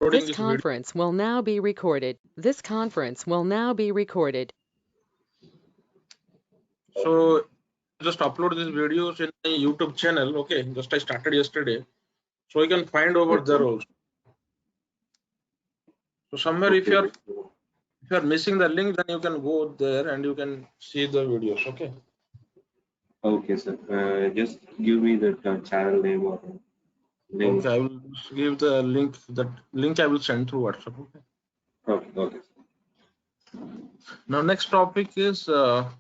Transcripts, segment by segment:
Uploading This this video. conference will now be recorded. This conference will now be recorded. So just upload these videos in my YouTube channel. Okay, just I started yesterday, so you can find over there Okay. also. So somewhere Okay. if you are missing the link, then you can go there and you can see the videos. Okay. Okay, sir. Just give me the channel name or link. Okay, I will give the link. That link I will send through WhatsApp. Okay. Okay. Okay. Now next topic is we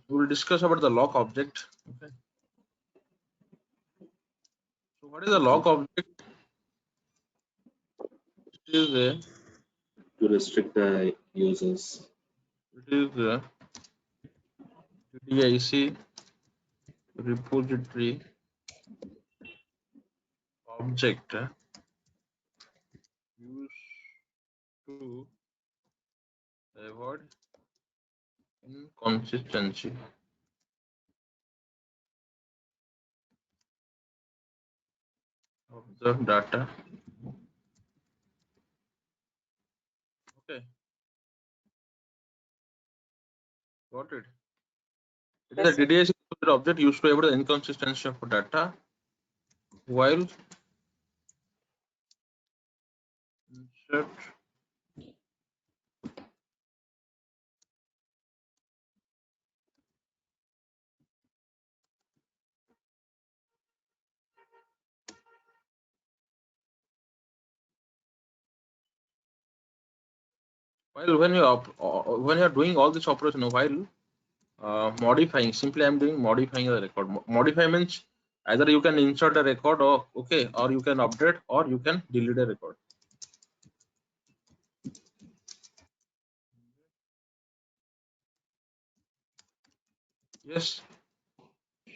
will discuss about the lock object. Okay. So what is the lock object? It is a To restrict the users. DDIC repository object used to avoid inconsistency of the data. Okay, got it. It is Yes, a sir. DDIC object used to avoid the inconsistency of data while insert while when you are doing all this operation while modifying. Simply I'm doing modifying the record. Modify means either you can insert a record or okay, or you can update or you can delete a record. Yes.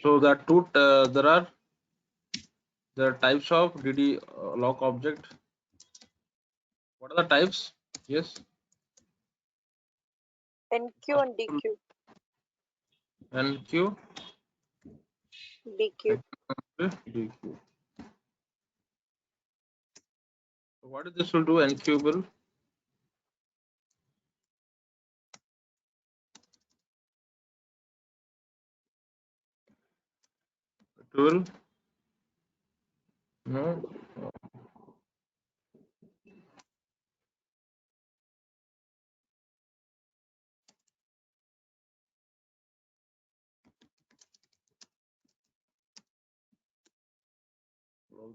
So that there are the types of DD lock object. What are the types? Yes. NQ and DQ. NQ, DQ. DQ. So what is this will do? NQ will it will no.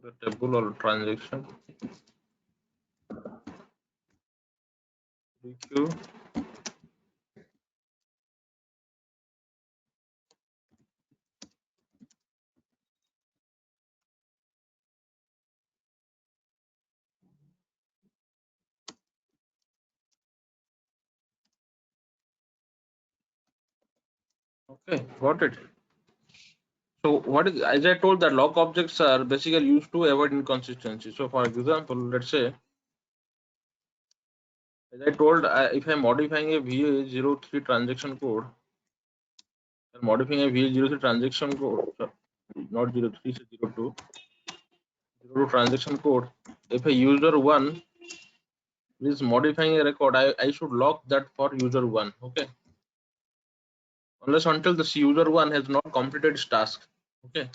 The table or transaction DQ. Okay, got it. So what is, as I told, that lock objects are basically used to avoid inconsistency. So for example, let's say, as I told, if I'm modifying a VA03 transaction code, I'm modifying a VA03 transaction code, sorry, not 03, 02, 02 transaction code. If a user one is modifying a record, I should lock that for user one. Okay, unless until this user one has not completed its task. Okay,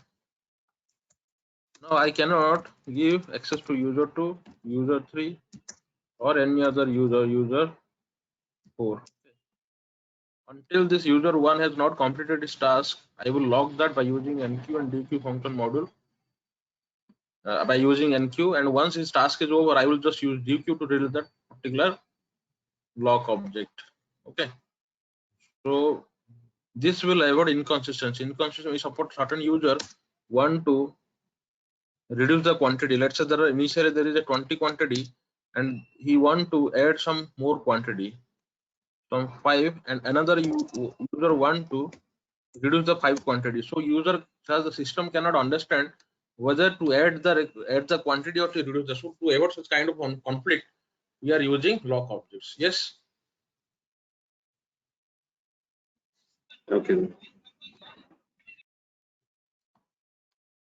now I cannot give access to user two, user three, or any other user 4. Until this user 1 has not completed its task, I will log that by using NQ and DQ function module. By using NQ, and once his task is over, I will just use DQ to release that particular lock object. Okay. So this will avoid inconsistency. Inconsistency, we support certain user want to reduce the quantity. Let's say there are initially there is a 20 quantity, and he want to add some more quantity from 5, and another user want to reduce the 5 quantity. So user, as the system cannot understand whether to add the quantity or to reduce the. So to avoid such kind of conflict, we are using lock objects. Yes. Okay.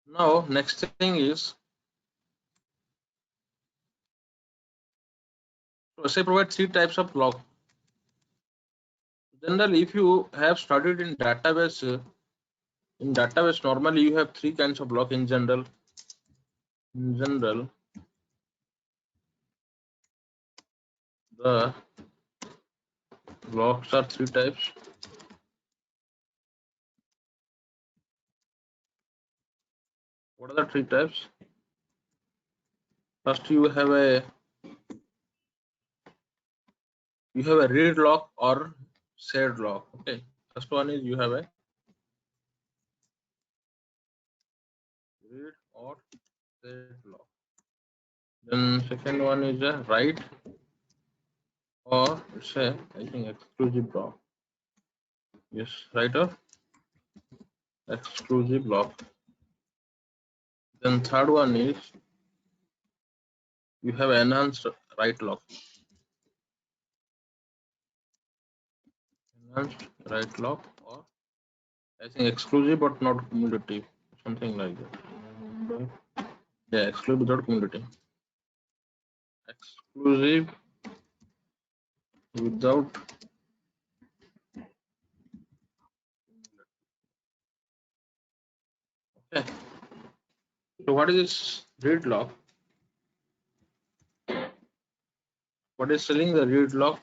Now next thing is So SA provides 3 types of lock. Generally, if you have studied in database normally you have 3 kinds of lock in general. In general, the locks are 3 types. What are the 3 types? First, you have a read lock or shared lock. Okay. First one is you have a read or shared lock. Then second one is a write or it's a I think exclusive lock. Yes, write or exclusive lock. Then third one is you have enhanced write lock. Enhanced write lock or I think exclusive but not cumulative, something like that. Yeah, exclusive without cumulative. Exclusive without okay. So what is this read lock? What is selling the read lock?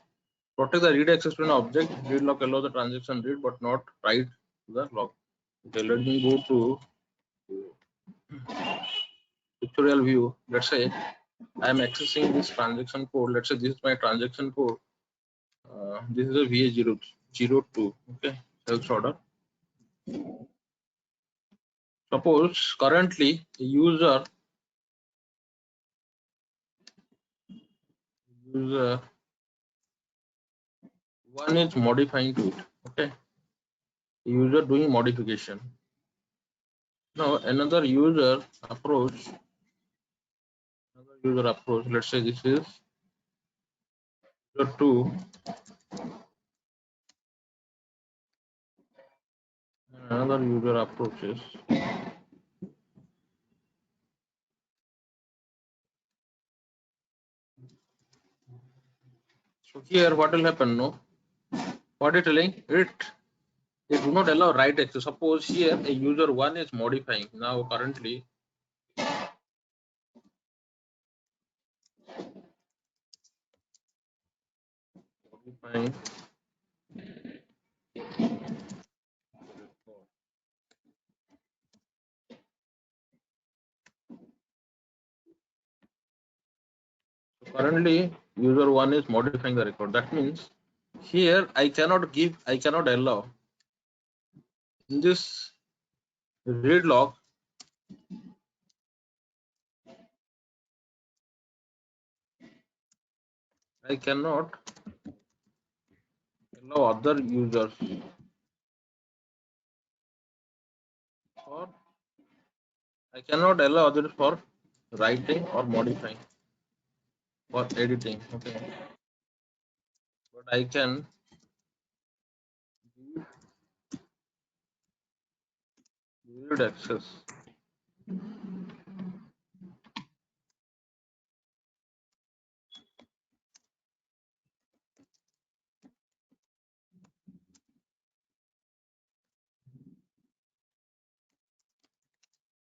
Protect the read access to an object. Read lock allows the transaction read but not write to the lock. Okay, let me go to pictorial view. Let's say I am accessing this transaction code. Let's say this is my transaction code. This is a VA002. Okay, sales order. Suppose currently a user one is modifying to it. Okay, user doing modification. Now another user approach. Let's say this is user 2. Another user approaches. So here what will happen? No, what is telling it? It do not allow write access. Suppose here a user 1 is modifying. Now currently modifying. So currently user 1 is modifying the record. That means here I cannot allow in this read log I cannot allow other users or I cannot allow others for writing or modifying or editing. Okay, but I can read access.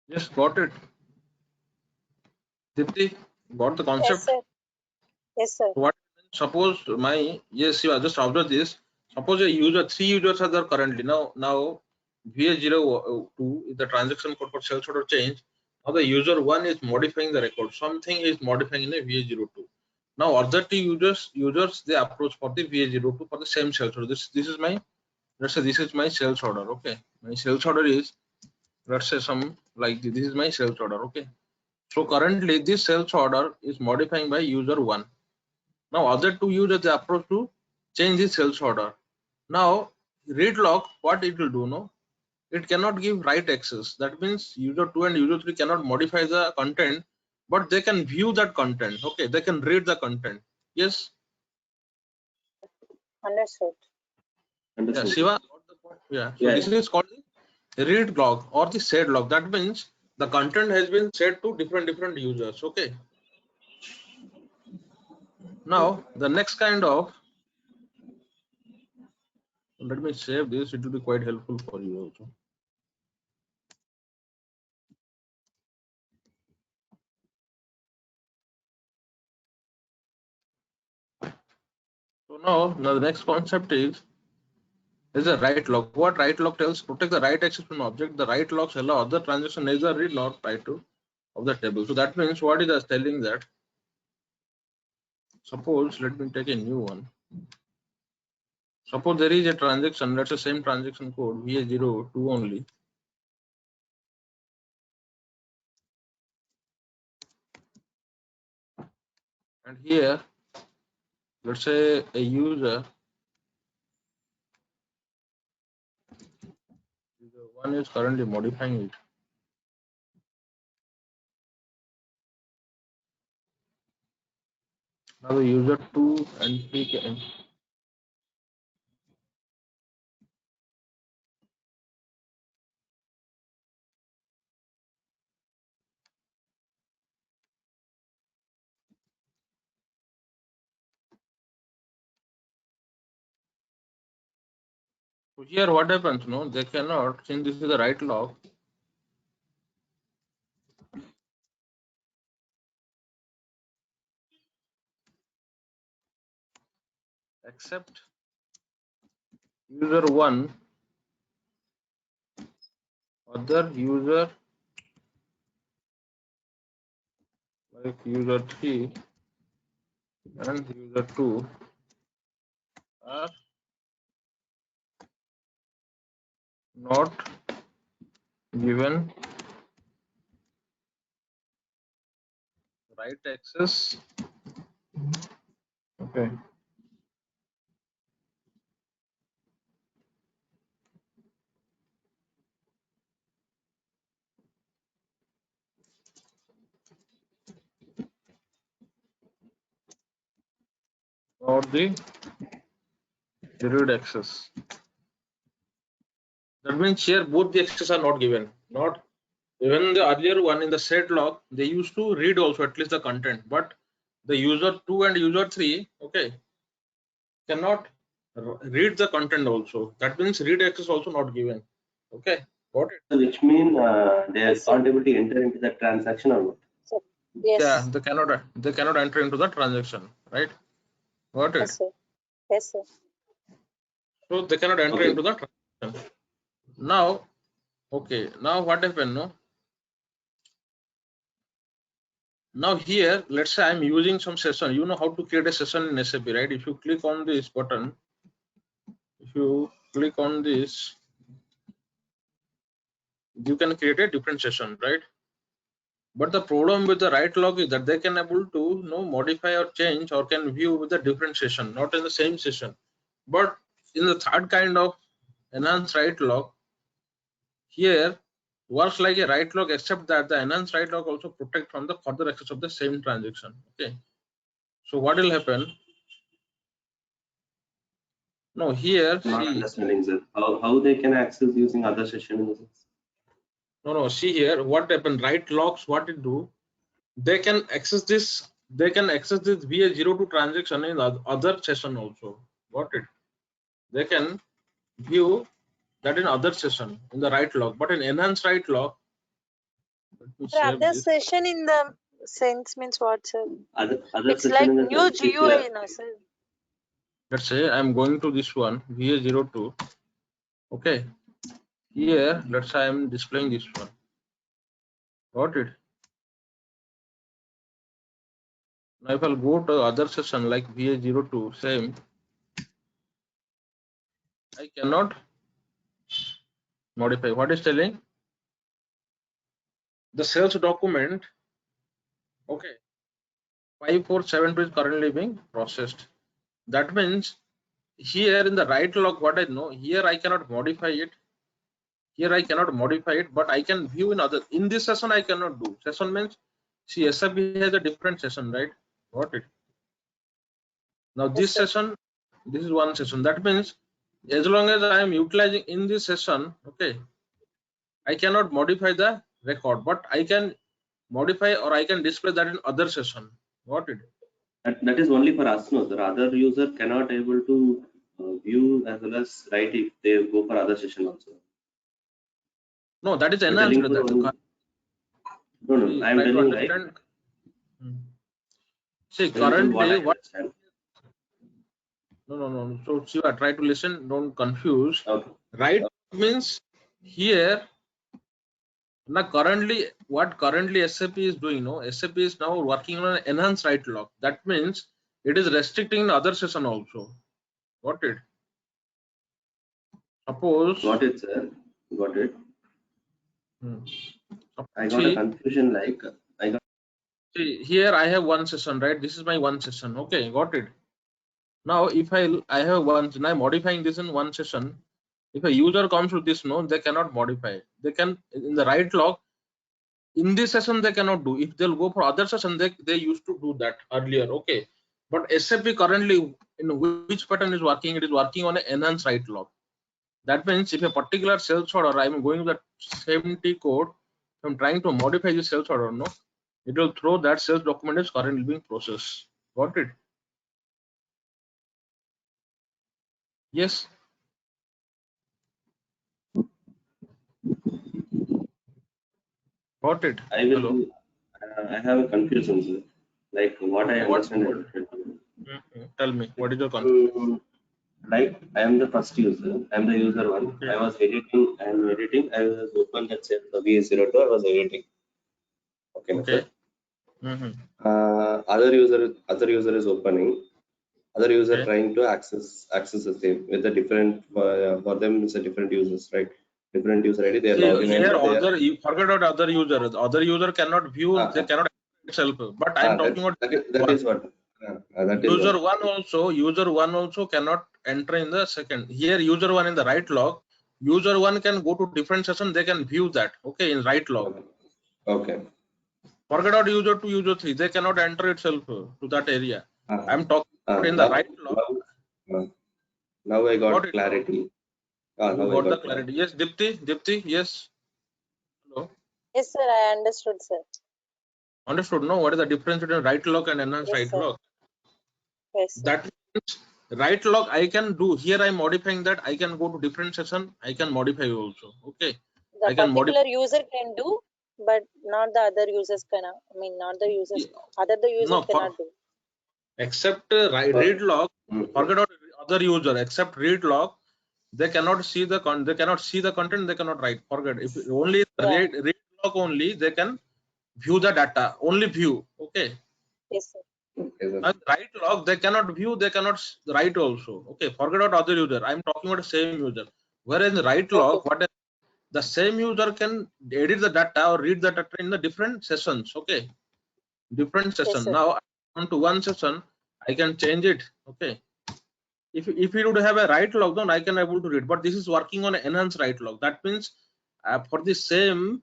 Just got it. Dipti, got the Yes, concept? sir. Yes, sir. What suppose my yes, you just observe this. Suppose a user, 3 users are there currently. Now VA002 is the transaction code for sales order change. Now the user 1 is modifying the record. Something is modifying in a VA02. Now other 2 users they approach for the VA02 for the same sales order. This is my, let's say this is my sales order. Okay, my sales order is, let's say some like this is my sales order. Okay, so currently this sales order is modifying by user 1. Now other 2 users they approach to change the sales order. Now read log, what it will do? No, it cannot give write access. That means user 2 and user 3 cannot modify the content, but they can view that content. Okay, they can read the content. Yes. Understood. Yeah, Understood. Shiva. Yeah. So Yeah. this is called the read log or the shared log. That means the content has been shared to different users. Okay. Now the next kind of, let me save this, it will be quite helpful for you also. So now the next concept is a write lock. What write lock tells? Protect the write access from object. The write locks allow other transaction neither read nor write to of the table. So that means what is telling that? Suppose let me take a new one. Suppose there is a transaction, that's the same transaction code VA02 only. And here, let's say a user one is currently modifying it. Now the user 2 and he can. So here what happens? No, they cannot, since this is the write lock. Except user 1, other user like user 3 and user 2 are not given write access. Okay. Or the read access. That means here both the access are not given. Not even the earlier one in the set log, they used to read also at least the content, but the user 2 and user 3, okay, cannot read the content also. That means read access also not given. Okay, got it? So which mean they are not able to enter into the transaction or what? Yes. Yeah, they cannot enter into the transaction, right? Got it? Yes, sir. Yes, sir. So they cannot enter Okay. into the transaction. Now, okay, now what happened? No. Now here, let's say I'm using some session. You know how to create a session in SAP, right? If you click on this button, if you click on this, you can create a different session, right? But the problem with the write log is that they can able to modify or change or can view with a different session, not in the same session. But in the third kind of enhanced write log, here works like a write log, except that the enhanced write log also protect from the further access of the same transaction. Okay. So what will happen? No, here Not see. understanding, sir. How they can access using other session in the sense? No, see here what happened. Write logs, what it do? They can access this. They can access this VA02 transaction in other session also. Got it? They can view that in other session in the write log, but in enhanced write log, let me The save other this. session in the sense means what, sir? Other It's session like in the new sense, if you GUI, no, sir. Let's say I'm going to this one VA02. Okay, here let's say I'm displaying this one. Got it? Now if I'll go to other session like VA02, same, I cannot modify. What is telling? The sales document, okay, 5472 is currently being processed. That means here in the write log, what I know, here I cannot modify it. Here I cannot modify it, but I can view in other. In this session, I cannot do. Session means, see, SAP has a different session, right? Got it? Now this Yes, sir. session, this is one session. That means, as long as I am utilizing in this session, okay, I cannot modify the record, but I can modify or I can display that in other session. Got it? That is only for us, no. The other user cannot able to view as well as write if they go for other session also. No, that is You're enhanced. telling for That one- No, no. I am try to telling right. understand. See, What currently I what? understand. No. So Shiva, try to listen. Don't confuse. Okay. Right means here. Now currently, what currently SAP is doing, no, SAP is now working on an enhanced write lock. That means it is restricting the other session also. Got it? Suppose. Got it, sir. Got it. I got a See, confusion like I got see, here I have one session, right? This is my one session. Okay, got it. Now if I have one, now I'm modifying this in one session. If a user comes with this, no, they cannot modify. They can in the write lock. In this session they cannot do. If they'll go for other session, they used to do that earlier. Okay, but SAP currently in which pattern is working? It is working on an enhanced write lock. That means if a particular sales order, I'm going to the same T code, I'm trying to modify the sales order, no, it will throw that sales document is currently being processed. Got it? Yes. Got it. I will Hello. I have a confusion, sir. Like what I What? understand. I will tell you. Tell me. What is your confusion? Like I am the first user. I am the user one. Okay. I was editing and editing. I was open that said the VS02. I was editing. Okay, Okay. sir. Other user is opening. Other user Okay. trying to access the same with a different for them it's a different users, right? Different user ID. They are logging in. Here, They are, you forget about other user. Other user cannot view. They cannot itself. But I'm talking about that is what. That is user what. user one also cannot enter in the second. Here user one in the right log, user one can go to different session, they can view that. Okay, in right log. Okay. Forget about user 2, user 3, they cannot enter itself to that area. I'm talking about in the right log. Now I got it clarity. you Now I got the got clarity. Yes, Dipti, yes. Hello. Yes, sir. I understood, sir. Understood? No, what is the difference between right log and enhanced Yes, right sir. log? Yes, sir. That means right log I can do. Here I'm modifying that. I can go to different session. I can modify also. Okay. The I can modify. particular user can do, but not the other users cannot. I mean, not the users. The user No, cannot do. except read log. Forget about other user. Except read log, they cannot see the they cannot see the content. They cannot write. Forget if only Yeah. read log only they can view the data. Only view. Okay. Yes, sir. And write log they cannot view. They cannot write also. Okay. Forget about other user. I'm talking about the same user. Whereas in write log, Okay. what the same user can edit the data or read the data in the different sessions. Okay. Different Yes, session. sir. Now I come to one session, I can change it. Okay. If you would have a write log, then I can able to read. But this is working on an enhanced write log. That means for the same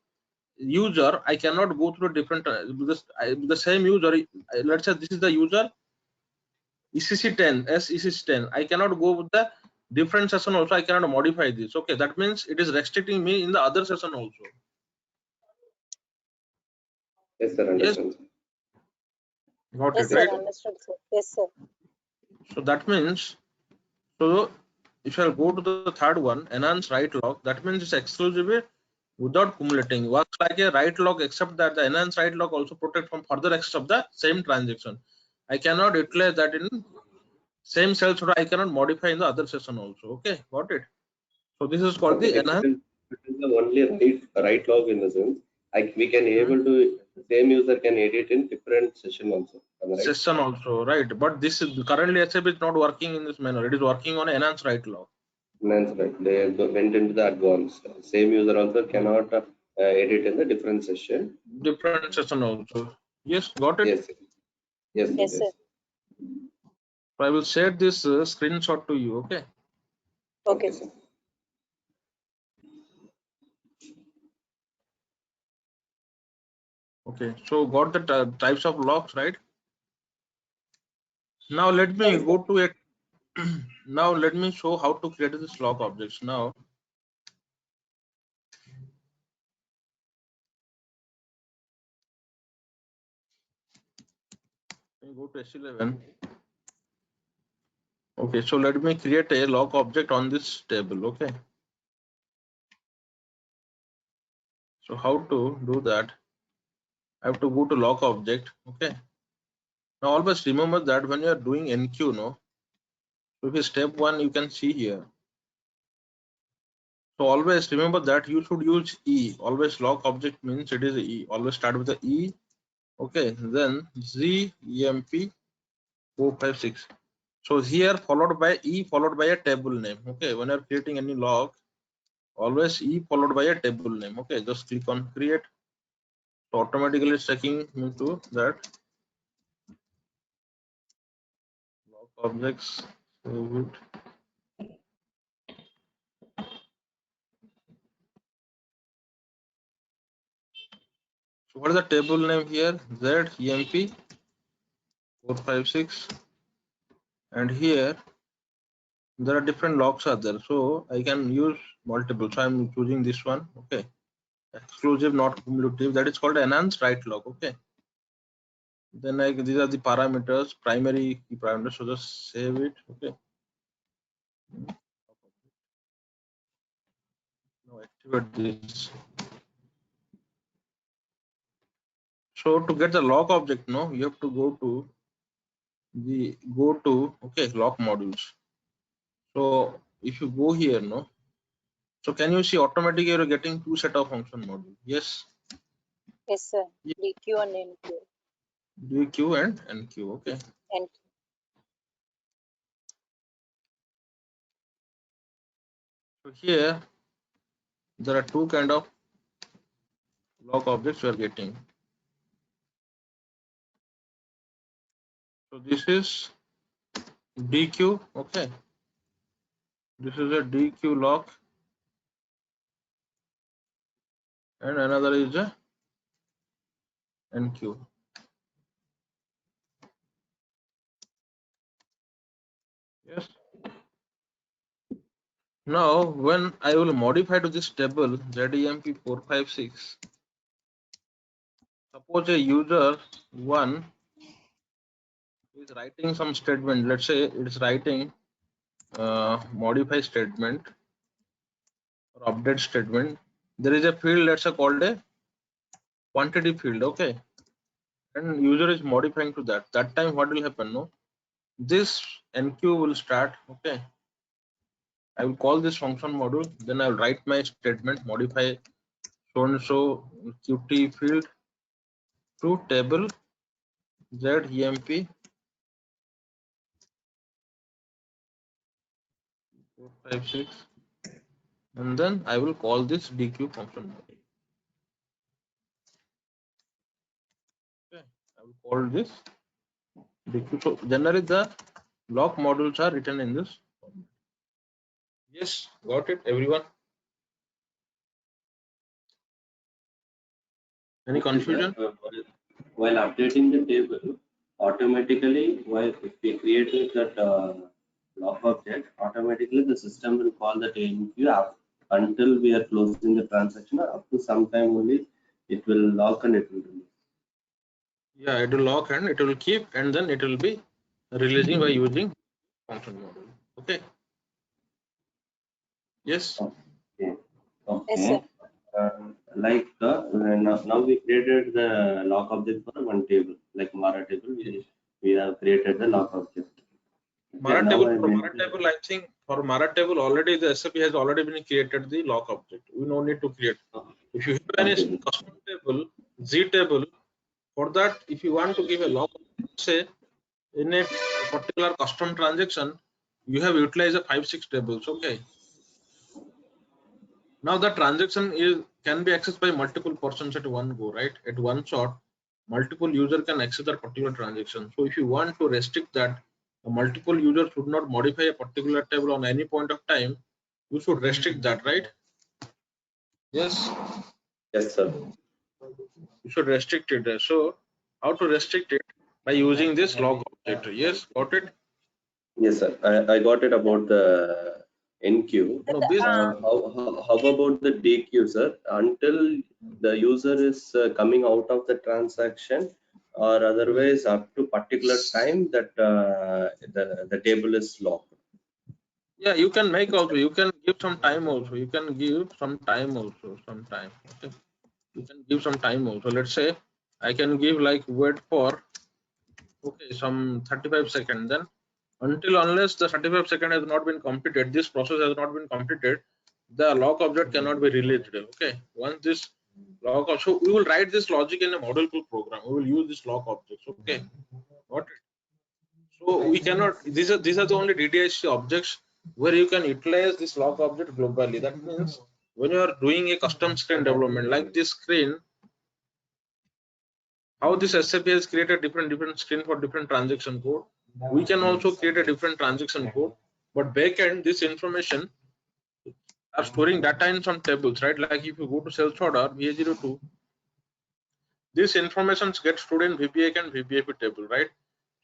user, I cannot go through different the same user. Let's say this is the user ECC10 SECC10. I cannot go with the different session also. I cannot modify this. Okay. That means it is restricting me in the other session also. Yes, sir. Yes. Understand. Got Yes, it, sir. right? Understood, sir. Yes, sir. So that means, so if I go to the third one, enhance write log, that means it's exclusive without cumulating. Works like a write log, except that the enhance write log also protect from further access of the same transaction. I cannot utilize that in same sales order. I cannot modify in the other session also. Okay, got it. So this is called the enhance. It is the only right log in the sense. We can able to the same user can edit in different session also. Am I right? Session also, right? But this is currently SAP is not working in this manner. It is working on enhanced write log. That's right. They went into the advanced. Same user also cannot edit in the different session. Different session also. Yes, got it. Yes. Yes. Yes, sir. So I will share this screenshot to you. Okay. Okay. Sir. Okay. So got the types of logs, right? Now let me go to it. Now let me show how to create this log objects. Now me go to S11. Okay, so let me create a lock object on this table. Okay. So how to do that? I have to go to lock object. Okay. Now always remember that when you are doing NQ, no. So if you step 1, you can see here. So always remember that you should use E. Always lock object means it is E. Always start with the E. Okay. Then Z EMP 456. So here followed by E followed by a table name. Okay. When you are creating any lock, always E followed by a table name. Okay. Just click on create. So automatically it's taking me to that lock objects. Save it. So what is the table name here? Z EMP 456, and here there are different locks are there, so I can use multiple. So I'm choosing this one. Okay, exclusive, not cumulative. That is called enhanced write lock. Okay. Then these are the parameters, primary key parameters. So just save it. Okay. Now activate this. So to get the lock object, no, you have to go to lock modules. So if you go here, no, so can you see automatically you're getting two set of function module? Yes. Yes, sir. Yeah. DQ and NQ. DQ and NQ. Okay. And So here there are two kind of lock objects you are getting. So this is DQ. Okay. This is a DQ lock, and another is a NQ. Yes. Now when I will modify to this table ZEMP456, suppose a user 1 is writing some statement. Let's say it's writing modify statement or update statement. There is a field that's called a quantity field. Okay. And user is modifying to that. That time what will happen? No, this NQ will start. Okay. I will call this function module. Then I will write my statement modify so and so QT field to table ZEMP 456, and then I will call this DQ function module. Okay. I will call this DQ. So generally the lock modules are written in this format. Yes, got it, everyone? Any confusion? While updating the table, automatically, while if we created that lock object, automatically the system will call the NQ up until we are closing the transaction, or up to some time only it will lock and it will release. Yeah, it will lock and it will keep, and then it will be releasing by using function module. Okay. Yes. Okay. yes, sir. Like now we created the lock object for one table, like Mara table. We have created the lock object. Mara table, I think for Mara table already the SAP has already been created the lock object. We no need to create. If you have any custom table, Z table, for that, if you want to give a lock, say in a particular custom transaction, you have utilized a 5-6 tables. Okay. Now the transaction can be accessed by multiple persons at one go, right? At one shot, multiple user can access that particular transaction. So if you want to restrict that, a multiple user should not modify a particular table on any point of time, you should restrict that, right? Yes. Yes, sir. You should restrict it there. So how to restrict it? By using this log object. Yes, got it? Yes, sir. I got it about the NQ. No, this How about the DQ, sir? Until the user is coming out of the transaction, or otherwise up to particular time that the table is locked. Yeah, you can make also. You can give some time also. You can give some time also. Some time. Okay. You can give some time also. Let's say I can give like wait for some 35 seconds. Then unless the 35 second has not been completed, this process has not been completed, the lock object cannot be released. Okay. Once this lock, so we will write this logic in a model pool program. We will use this lock objects. Okay. Got it. So we cannot. These are the only DDIC objects where you can utilize this lock object globally. That means when you are doing a custom screen development like this screen, how this SAP has created different screen for different transaction code, we can also create a different transaction code. But backend, this information are storing data in some tables, right? Like if you go to sales order VA02, this information gets stored in VBAK and VBAP table, right?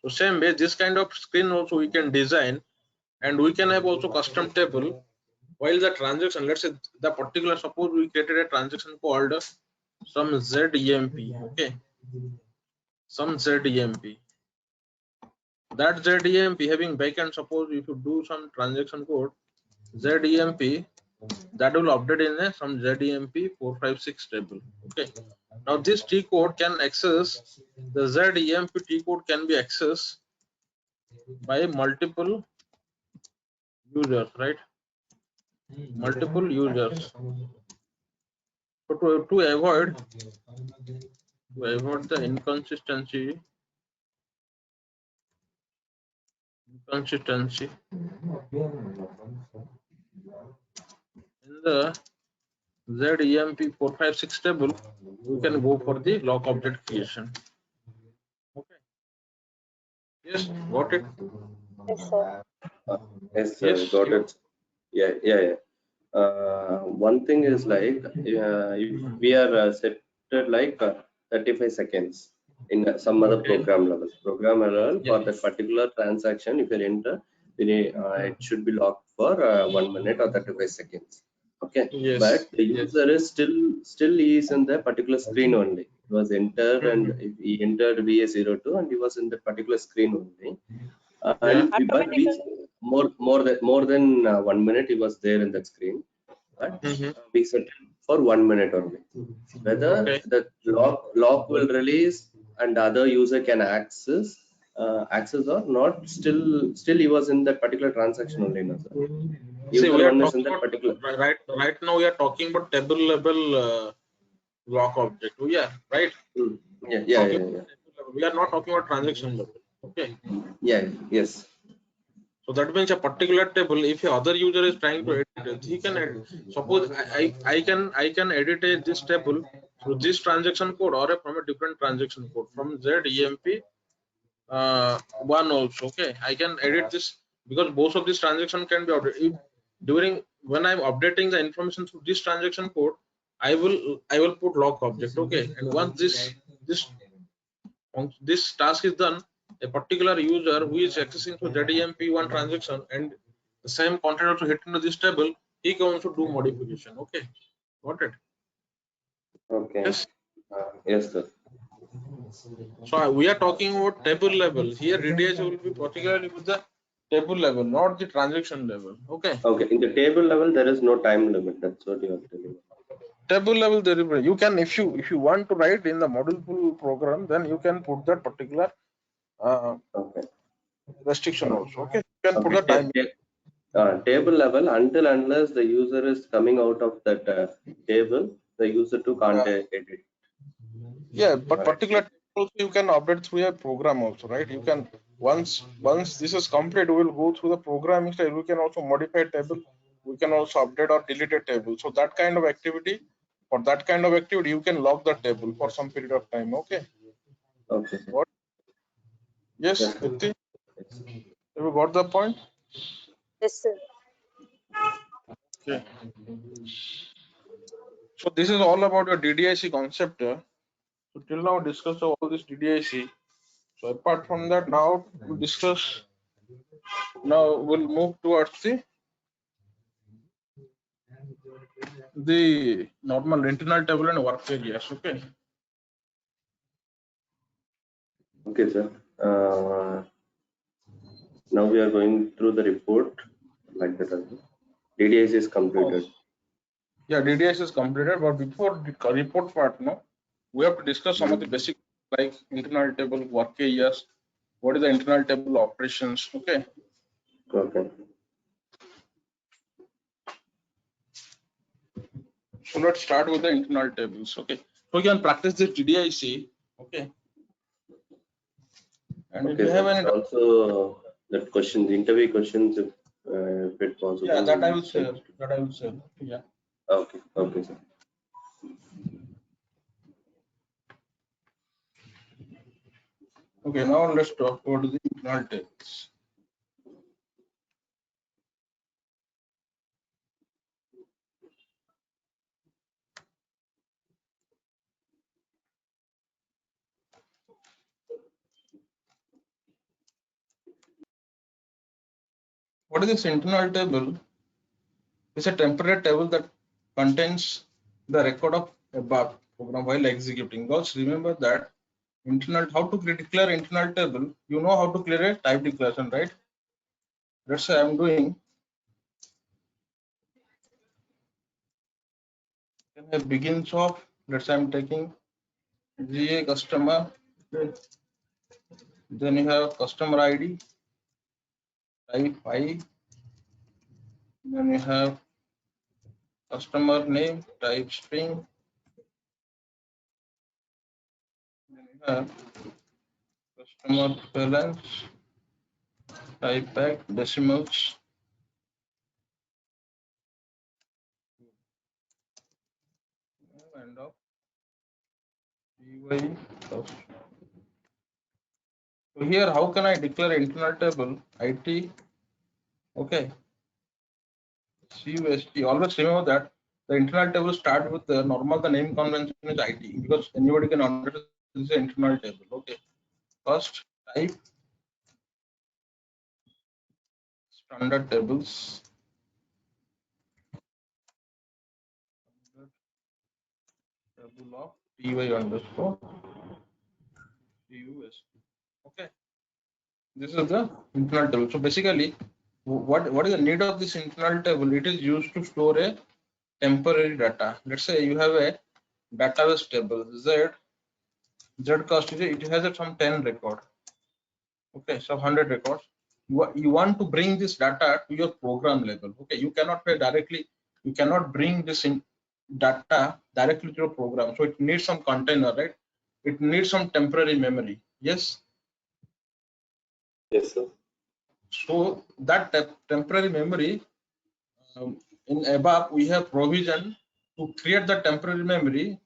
So same way, this kind of screen also we can design, and we can have also custom table while the transaction, let's say the particular, suppose we created a transaction called some ZEMP, okay, some ZEMP. That ZEMP having backend, suppose if you do some transaction code ZEMP, that will update in a some ZEMP 456 table. Okay. Now this T code can access, the ZEMP T code can be accessed by multiple users, right? Multiple users. So to avoid the inconsistency in the ZEMP 456 table, we can go for the lock object creation. Okay. Yes, got it. Yes, sir. Yes, Yes, got you. it. Yeah. One thing is like if we are set like 35 seconds in some other Okay. program level Yeah. for that particular transaction, if you enter, it should be locked for 1 minute or 35 seconds. Okay, Yes. but the Yes. user is still he is in the particular screen only. He was entered and if he entered VA02 and he was in the particular screen only. Yeah. But we Automatically, more than 1 minute he was there in that screen, but we set it for 1 minute only. Whether Okay. the lock will release and other user can access or not, still he was in that particular transaction only. No, sir. See, User we are one is in talking that about particular. right now. We are talking about table level lock object. Oh, yeah, right. Yeah. Table level. We are not talking about transaction level. Okay. Yes. So that means a particular table, if a other user is trying to edit it, he can edit. Suppose I can edit this table through this transaction code or from a different transaction code from ZEMP one also. Okay, I can edit this because both of these transactions can be updated. If during when I'm updating the information through this transaction code, I will put lock object. Okay, and once this task is done, a particular user who is accessing to ZEMP1 transaction and the same content also hit into this table, he can also do modification. Okay, got it? Okay. Yes. Yes, sir. So we are talking about table level. Here DDIC will be particularly with the table level, not the transaction level. Okay. Okay. In the table level, there is no time limit. That's what you are telling. Table level there is, you can, if you want to write in the module pool program, then you can put that particular Okay. restriction also. Okay. You can put the Okay. time. Table level unless the user is coming out of that table, the user too can't edit. Yeah, but Right. particular table also you can update through a program also, right? You can once this is complete, we will go through the programming style. We can also modify table. We can also update or delete a table. So that kind of activity, for that kind of activity, you can lock the table for some period of time. Okay. Okay. What? Yes, Yes, sir. Dipti, have you got the point? yes, sir. Okay. So this is all about your DDIC concept. So till now discuss all this DDIC. So apart from that, now we'll discuss. Now we'll move towards the normal internal table and work areas. Okay. Okay, sir. Now we are going through the report like that. DDIC is completed. Yeah, DDIC is completed, but before the report part, no, we have to discuss some of the basic like internal table, work areas, what is the internal table operations. Okay. Okay. So let's start with the internal tables. Okay. So you can practice this DDIC. Okay. And Okay, if you have sir. any Also, that question, the interview questions, if it possible. yeah, that I will share. That I will share. Yeah. Okay. Okay, sir. Okay, now let's talk about the internal tables. What is this internal table? It's a temporary table that contains the record of above program while executing. Because remember that internal, how to declare internal table, you know how to clear a type declaration, right? Let's say I'm doing it begins of, let's say I'm taking GA customer, okay. Then you have customer ID, type I, then you have customer name, type string, then you have customer balance, type back decimals, end of UI. So here, how can I declare internal table IT? Okay, CUST. Always remember that the internal table start with the normal. The name convention is IT because anybody can understand this is an internal table. Okay, first type standard tables. Table of TY underscore CUST. Okay, this is the internal table. So basically, what is the need of this internal table? It is used to store a temporary data. Let's say you have a database table Z cost is it has some 10 record. Okay, so 100 records. You want to bring this data to your program level. Okay, you cannot pay directly. You cannot bring this in data directly to your program. So it needs some container, right? It needs some temporary memory. Yes. Yes, sir. So that temporary memory in ABAP we have provision to create the temporary memory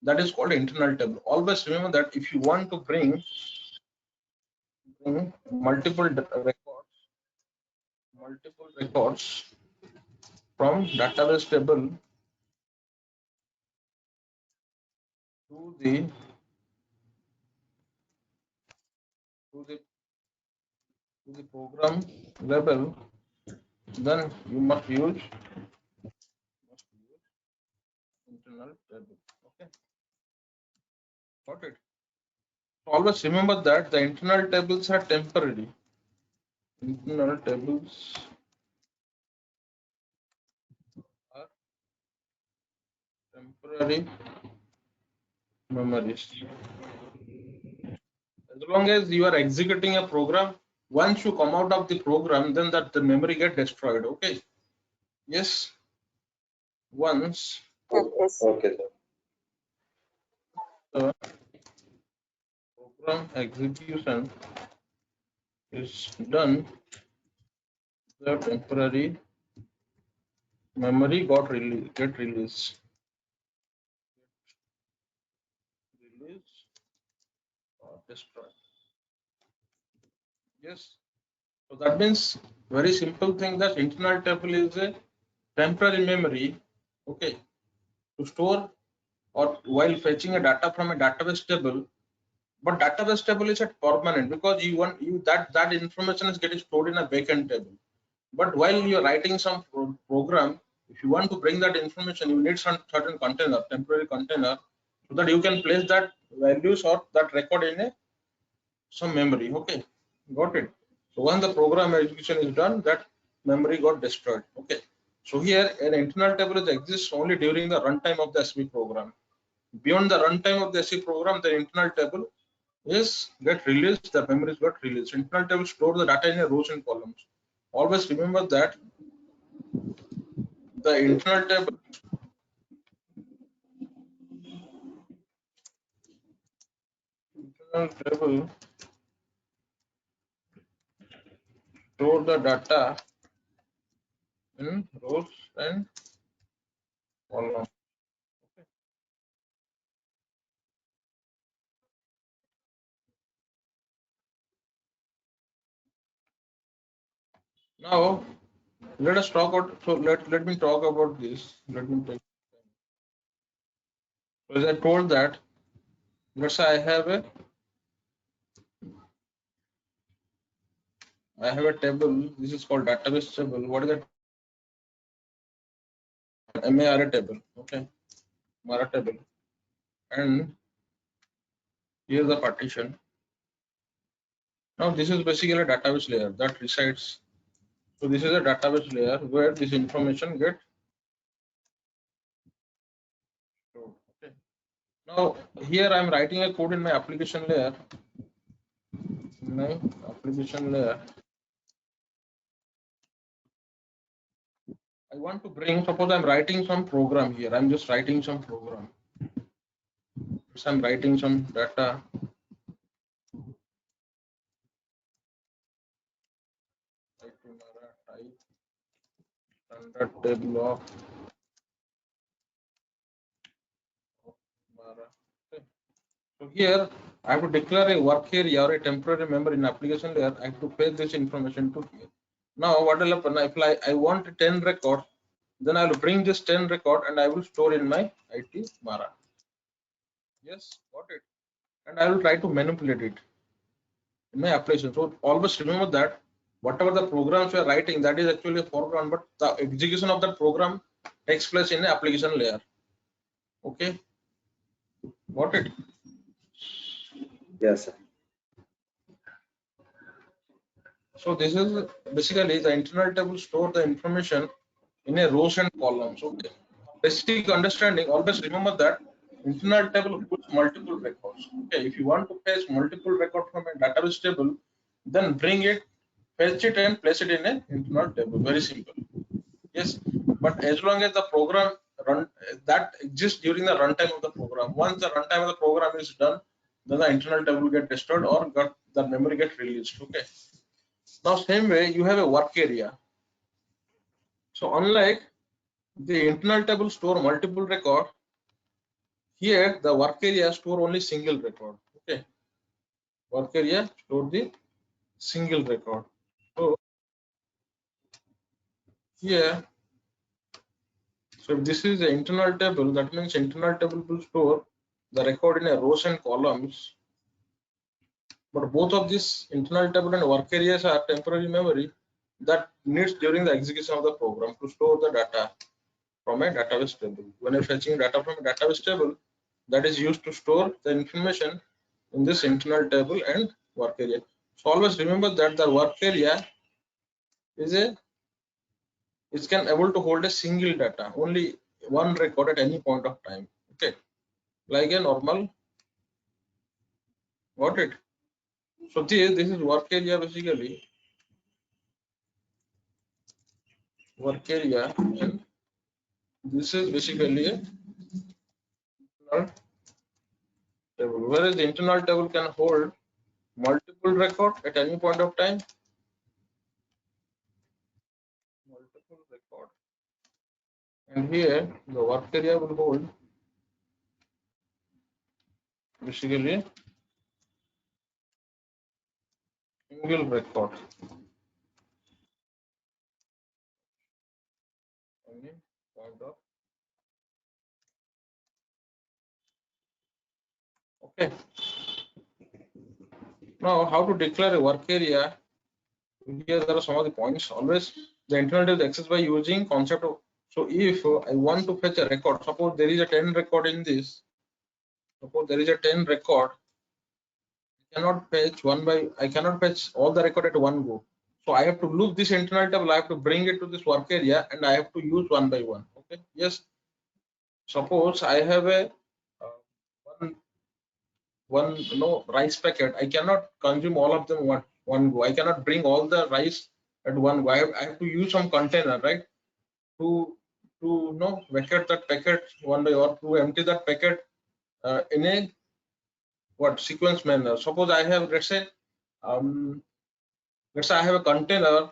that is called internal table. Always remember that if you want to bring multiple records from database table to the program level, then you must use internal table. Okay, got it. So always remember that the internal tables are temporary. Internal tables are temporary memories. As long as you are executing a program, once you come out of the program, then that the memory get destroyed. Okay. Yes. Once Yes. Okay, sir. the program execution is done, the temporary memory get released or destroyed. Yes. So that means very simple thing that internal table is a temporary memory. Okay. To store or while fetching a data from a database table, but database table is at permanent because you want that information is getting stored in a backend table. But while you're writing some program, if you want to bring that information, you need some certain container, temporary container, so that you can place that values or that record in a some memory. Okay, got it. So when the program execution is done, that memory got destroyed. Okay, so here an internal table exists only during the runtime of the SB program. Beyond the runtime of the SB program, the internal table is get released, the memories got released. Internal table store the data in a rows and columns. Always remember that the internal table store the data in rows and columns. Okay. Now let us talk about, so let me talk about this. Let me take, so as I told that, let's say I have a table. This is called database table. What is that? MARA table. Okay, MARA table. And here's the partition. Now this is basically a database layer that resides. So this is a database layer where this information get stored. Okay. Now here I am writing a code in my application layer. I want to bring, suppose I'm writing some program here. I'm just writing some program. So I'm writing some data. Type standard table of Mara. Okay. So here I have to declare a work area or a temporary member in application layer. I have to paste this information to here. Now what will happen if I want 10 records, then I will bring this 10 record and I will store in my IT Mara. Yes, got it. And I will try to manipulate it in my application. So always remember that whatever the programs you are writing, that is actually a foreground, but the execution of that program takes place in the application layer. Okay, got it? Yes, sir. So this is basically the internal table store the information in a rows and columns. Okay, basic understanding. Always remember that internal table puts multiple records. Okay, if you want to fetch multiple records from a database table, then bring it, fetch it, and place it in an internal table. Very simple. Yes, but as long as the program run that exists during the runtime of the program, once the runtime of the program is done, then the internal table will get destroyed or the memory get released. Okay. Now same way you have a work area. So unlike the internal table store multiple record, here the work area store only single record. Okay. Work area store the single record. So here, so if this is the internal table, that means internal table will store the record in a rows and columns. But both of these internal table and work areas are temporary memory that needs during the execution of the program to store the data from a database table. When you're fetching data from a database table, that is used to store the information in this internal table and work area. So always remember that the work area is it can able to hold a single data, only one record at any point of time. Okay, like a normal. Got it? So this is work area basically. Work area, and this is basically a internal table, whereas the internal table can hold multiple record at any point of time. Multiple record, and here the work area will hold basically a single record. Any point of. Okay. Now, how to declare a work area? Here there are some of the points. Always the internal table is accessed by using concept of. So if I want to fetch a record, suppose there is a 10 record in this. Suppose there is a 10 record. cannot fetch I cannot fetch all the record at one go. So I have to loop this internal table. I have to bring it to this work area, and I have to use one by one. Okay. Yes. Suppose I have a one rice packet. I cannot consume all of them one go. I cannot bring all the rice at one go. I have to use some container, right, to vacate that packet one by one, to empty that packet in a sequence manner. Suppose I have, let's say I have a container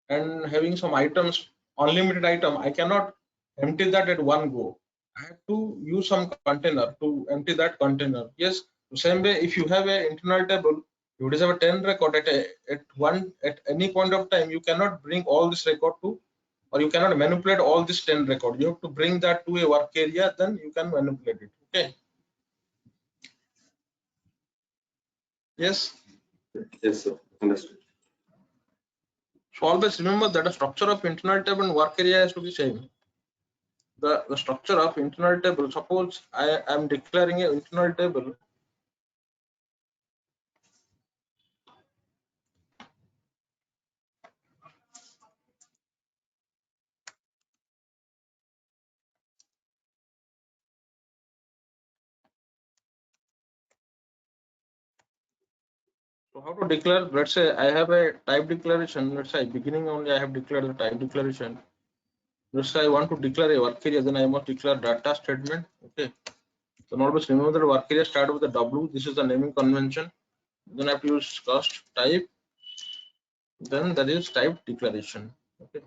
and having some items, unlimited item. I cannot empty that at one go. I have to use some container to empty that container. Yes, same way, if you have an internal table, you would have a 10 record at any point of time. You cannot bring all this record to, or you cannot manipulate all this 10 record. You have to bring that to a work area, then you can manipulate it. Okay. Yes. Yes, sir. Understood. So always remember that the structure of internal table and work area has to be same. The structure of internal table, suppose I am declaring an internal table. So how to declare? Let's say I have a type declaration. Let's say beginning only I have declared the type declaration. Let's say I want to declare a work area, then I must declare data statement. Okay. So always remember that work area start with the W. This is the naming convention. Then I have to use cast type. Then that is type declaration. Okay.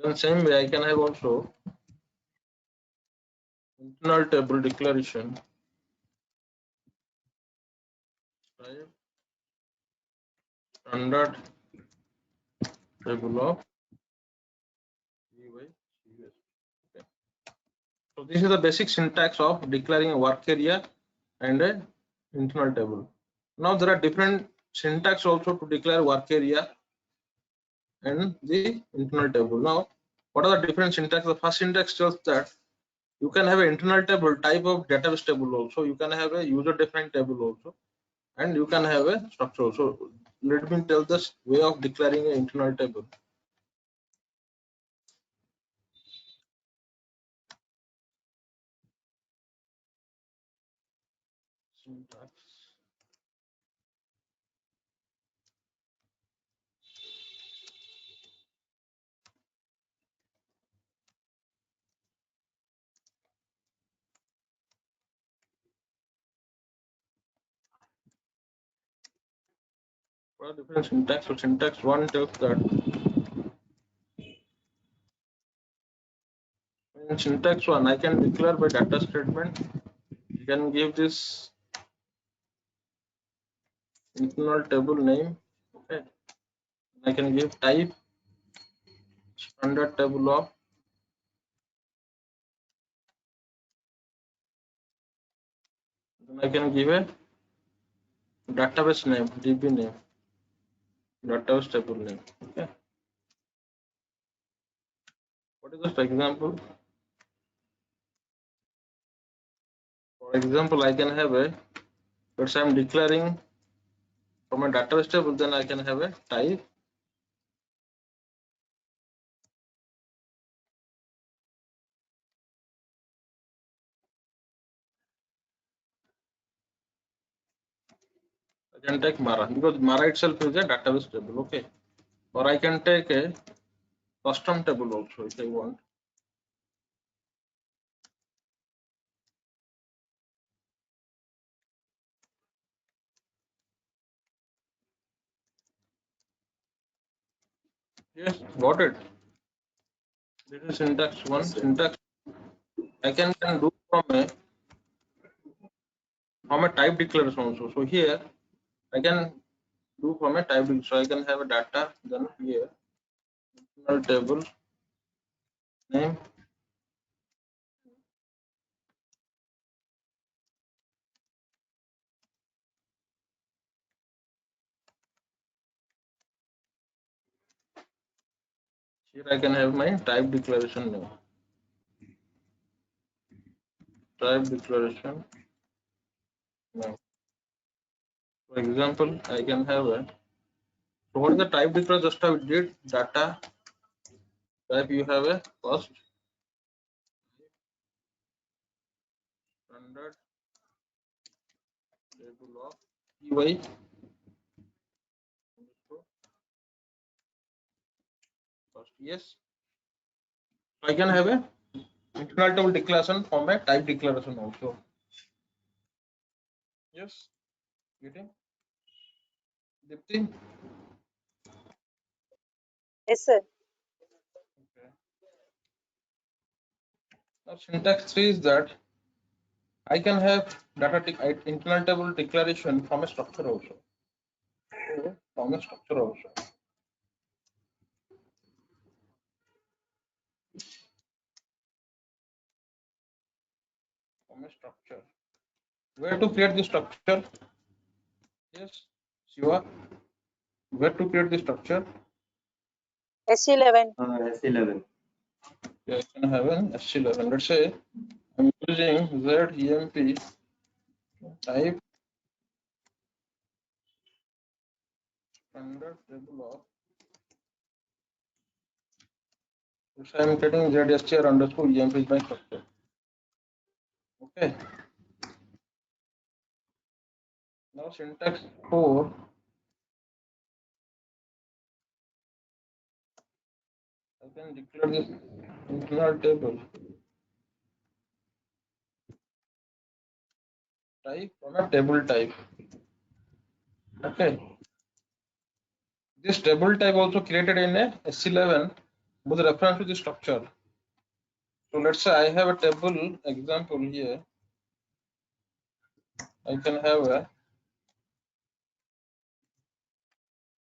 Then same way I can have also internal table declaration. Type standard table of DDIC-2. Okay. So this is the basic syntax of declaring a work area and an internal table. Now there are different syntax also to declare work area and the internal table. Now, what are the different syntax? The first syntax tells that you can have an internal table type of database table also. You can have a user defined table also, and you can have a structure also. Let me tell this way of declaring an internal table. Syntax. What are different syntax? So syntax one tells that in syntax one I can declare by data statement. You can give this internal table name. Okay. I can give type standard table of, then I can give a database name, DB name, database table name. Okay. What is the example? For example, I can have a, let's say I'm declaring from a database table, then I can have a type I can take Mara, because Mara itself is a database table. Okay. Or I can take a custom table also if I want. Yes, got it. This is syntax one. Syntax I can do from a type declaration also. So here I can do from a type. So I can have a data, then here internal table name. Here I can have my type declaration name. Type declaration Now, for example, I can have a, so what is the type declaration? Just how we did data type. You have a first standard table of EY. First, yes. I can have a internal table declaration from a type declaration also. Yes. Getting? Dipti? Yes, sir. Okay. Now syntax 3 is that I can have internal table declaration from a structure also. So, from a structure also. From a structure. Where to create the structure? Yes, Shiva. Where to create the structure? S11. S11. Yeah, I can have an S11. Let's say I'm using ZEMP type standard table of. Let's say I'm creating ZSTR underscore EMP is my structure. Okay. Now syntax 4. I can declare this internal table type from a table type. Okay. This table type also created in a S11 with reference to the structure. So let's say I have a table example here. I can have a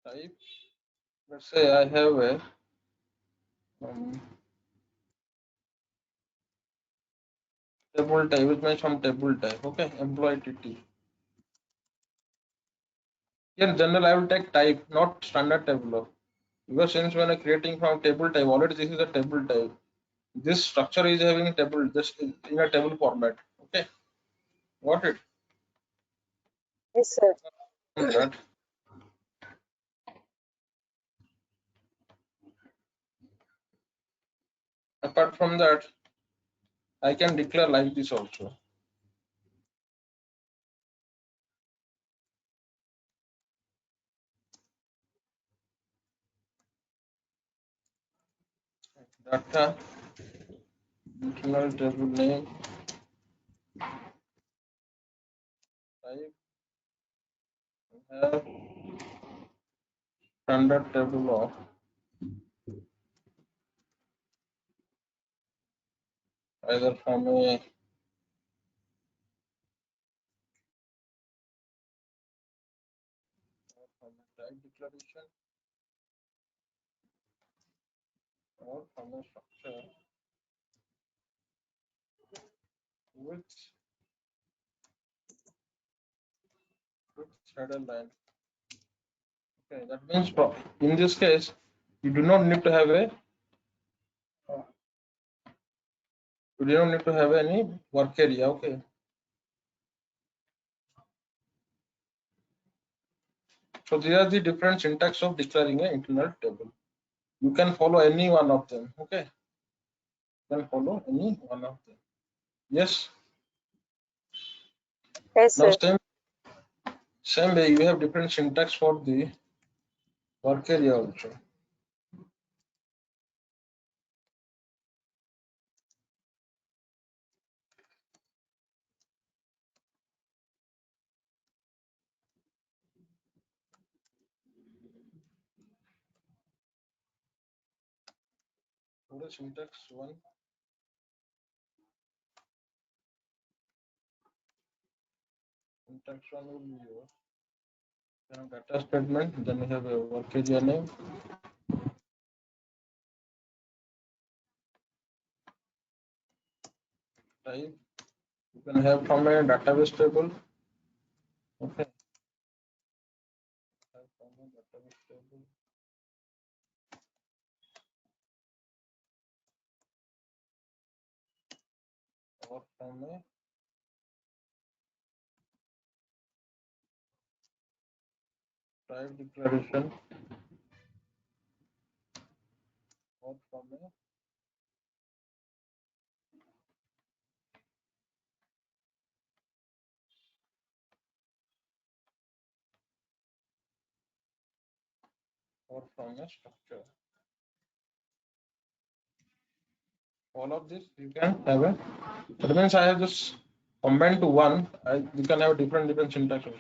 type. Let's say I have a table type with my some table type. Okay, employee TT. Here in general I will take type, not standard table. Because since when I'm creating from table type, already this is a table type. This structure is having table just in a table format. Okay, got it? Yes, sir. That apart from that, I can declare like this also. Data internal table name type have standard table of either from a type declaration or from a structure with header line. Okay, that means in this case you do not need to have a you do not need to have any work area. Okay. So these are the different syntax of declaring an internal table. You can follow any one of them. Okay. You can follow any one of them. Yes. Yes, Now sir. same way you have different syntax for the work area also. What is syntax one? Syntax one will be your data statement. Then you have a work area name. Type. You can have from a database table. Okay. Have from a database table. Or from a type declaration or from a structure. All of this you can have a. That means I have just combined to one. You can have a different syntax also.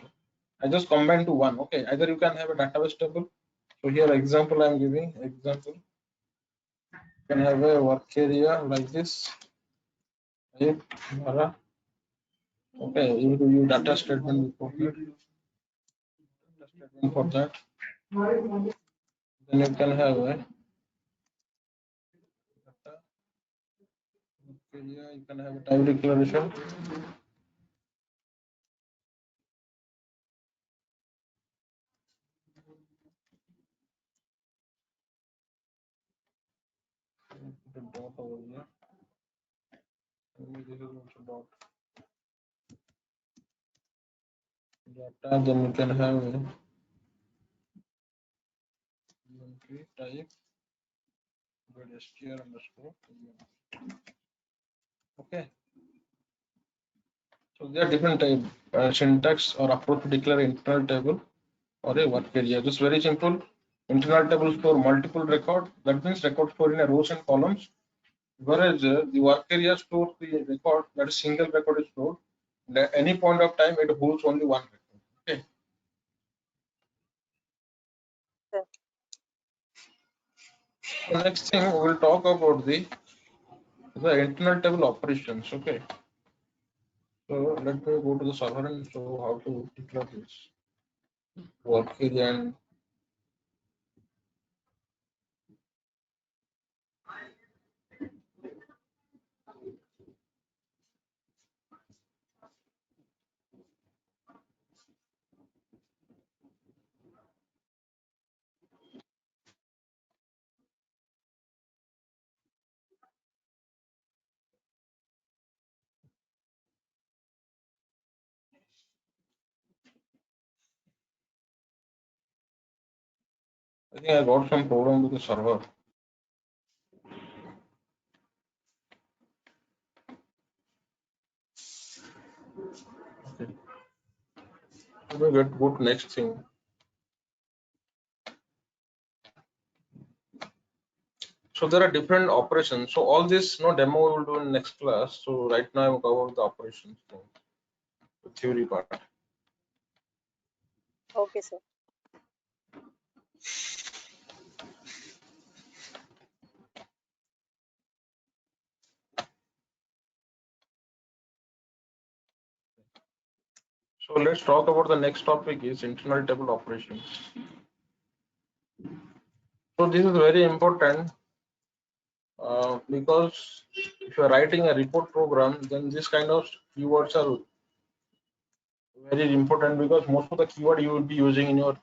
I just combine to one. Okay, either you can have a database table. So here example I am giving example. You can have a work area like this. Okay, you do use data statement for that. Data statement for that. Then you can have a data work area. You can have a type declaration. Put a dot over here. Maybe this is also dot. Data. Then you can have a type str underscore. Okay. So there are different type syntax or approach to declare internal table or a work area. Just very simple. Internal table store multiple record. That means record store in a rows and columns. Whereas the work area stores the record, that is single record is stored. And at any point of time, it holds only one record. Okay. Sir. So next thing we will talk about the internal table operations. Okay. So let me go to the server and show how to declare this work area and I think I got some problem with the server. Okay. Let me go to next thing. So there are different operations. So all this demo we will do in next class. So right now I will cover the operations thing, the theory part. Okay, sir. So let's talk about the next topic is internal table operations. So this is very important because if you are writing a report program, then this kind of keywords are very important because most of the keyword you will be using in your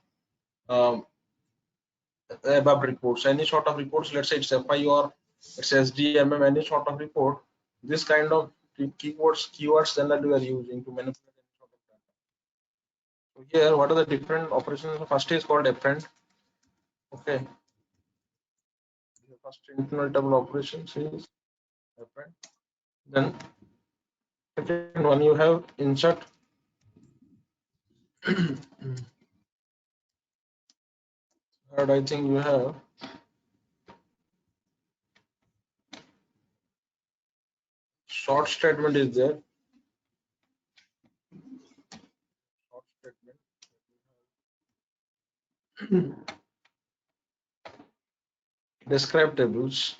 above reports, any sort of reports, let's say it's FI or it's SDMM, any sort of report, this kind of keywords generally we are using to manipulate any sort of data. So here, what are the different operations? First is called append. Okay. The first internal table operations is append. Then second one you have insert. Third, I think you have short statement is there. Short statement. Describe tables.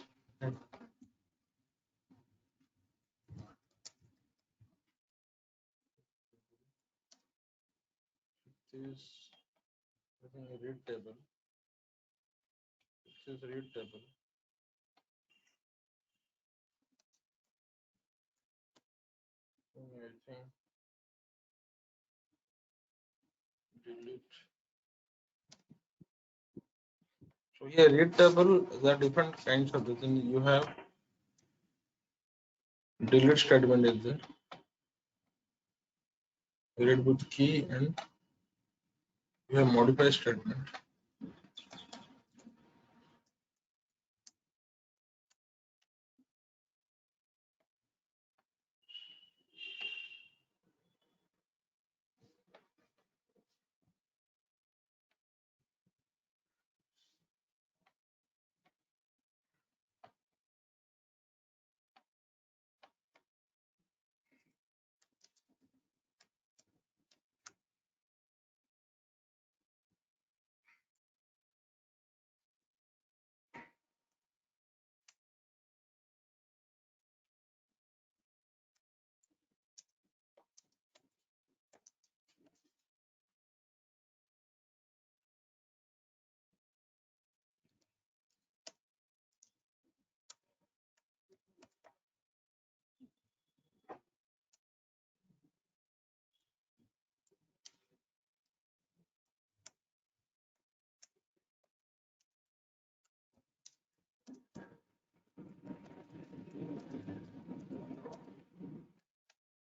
This I think a read table. This is read table. I think delete. So here read table, there are different kinds of this. You have delete statement is there. Read with key and We have modify statement.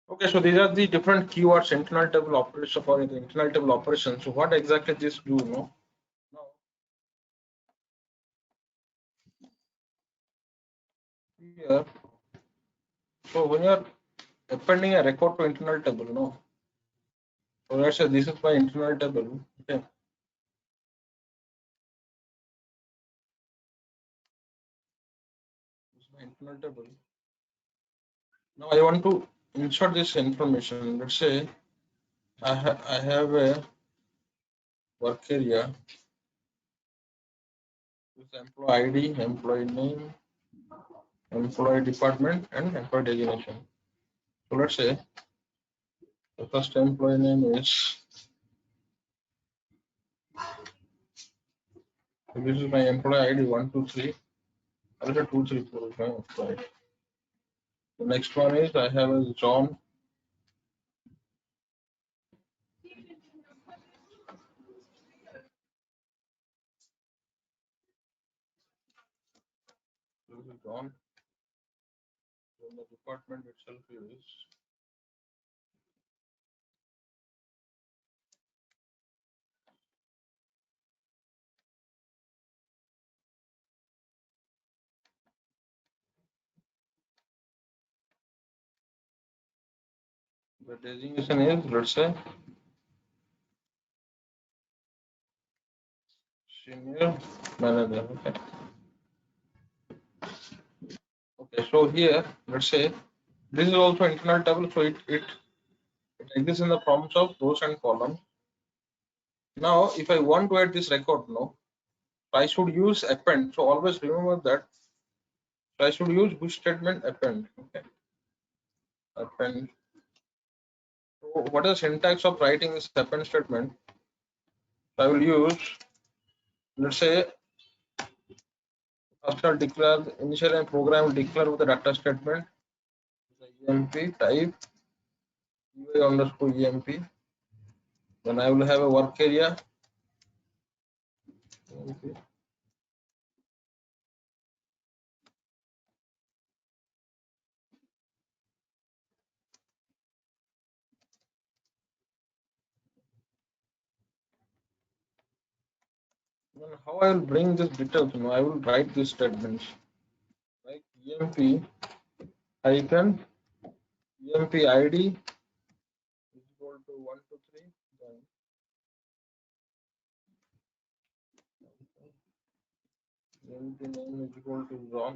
Okay, so these are the different keywords internal table operation for the internal table operation. So what exactly this do? No. Now here, so when you are appending a record to internal table, no. So let's say this is my internal table. Okay. This is my internal table. Now I want to insert this information. Let's say I have a work area with employee ID, employee name, employee department, and employee designation. So let's say the first employee name is, so this is my employee ID 123. I'll say 234 is my employee. The next one is I have a John. This is John. Then the department itself is the designation is, let's say, senior manager. Okay. Okay. So here, let's say this is also internal table. So it exists in the forms of rows and columns. Now, if I want to add this record, no, I should use append. So always remember that I should use which statement? Append. Okay. Append. So what is the syntax of writing this append statement? I will use, let's say, first I'll declare the initial and program will declare with the data statement, the emp type UI underscore emp. Then I will have a work area. Okay. Then how I will bring this details? You know, I will write these statements like emp hyphen emp id is equal to 123. Then emp name is equal to Ron.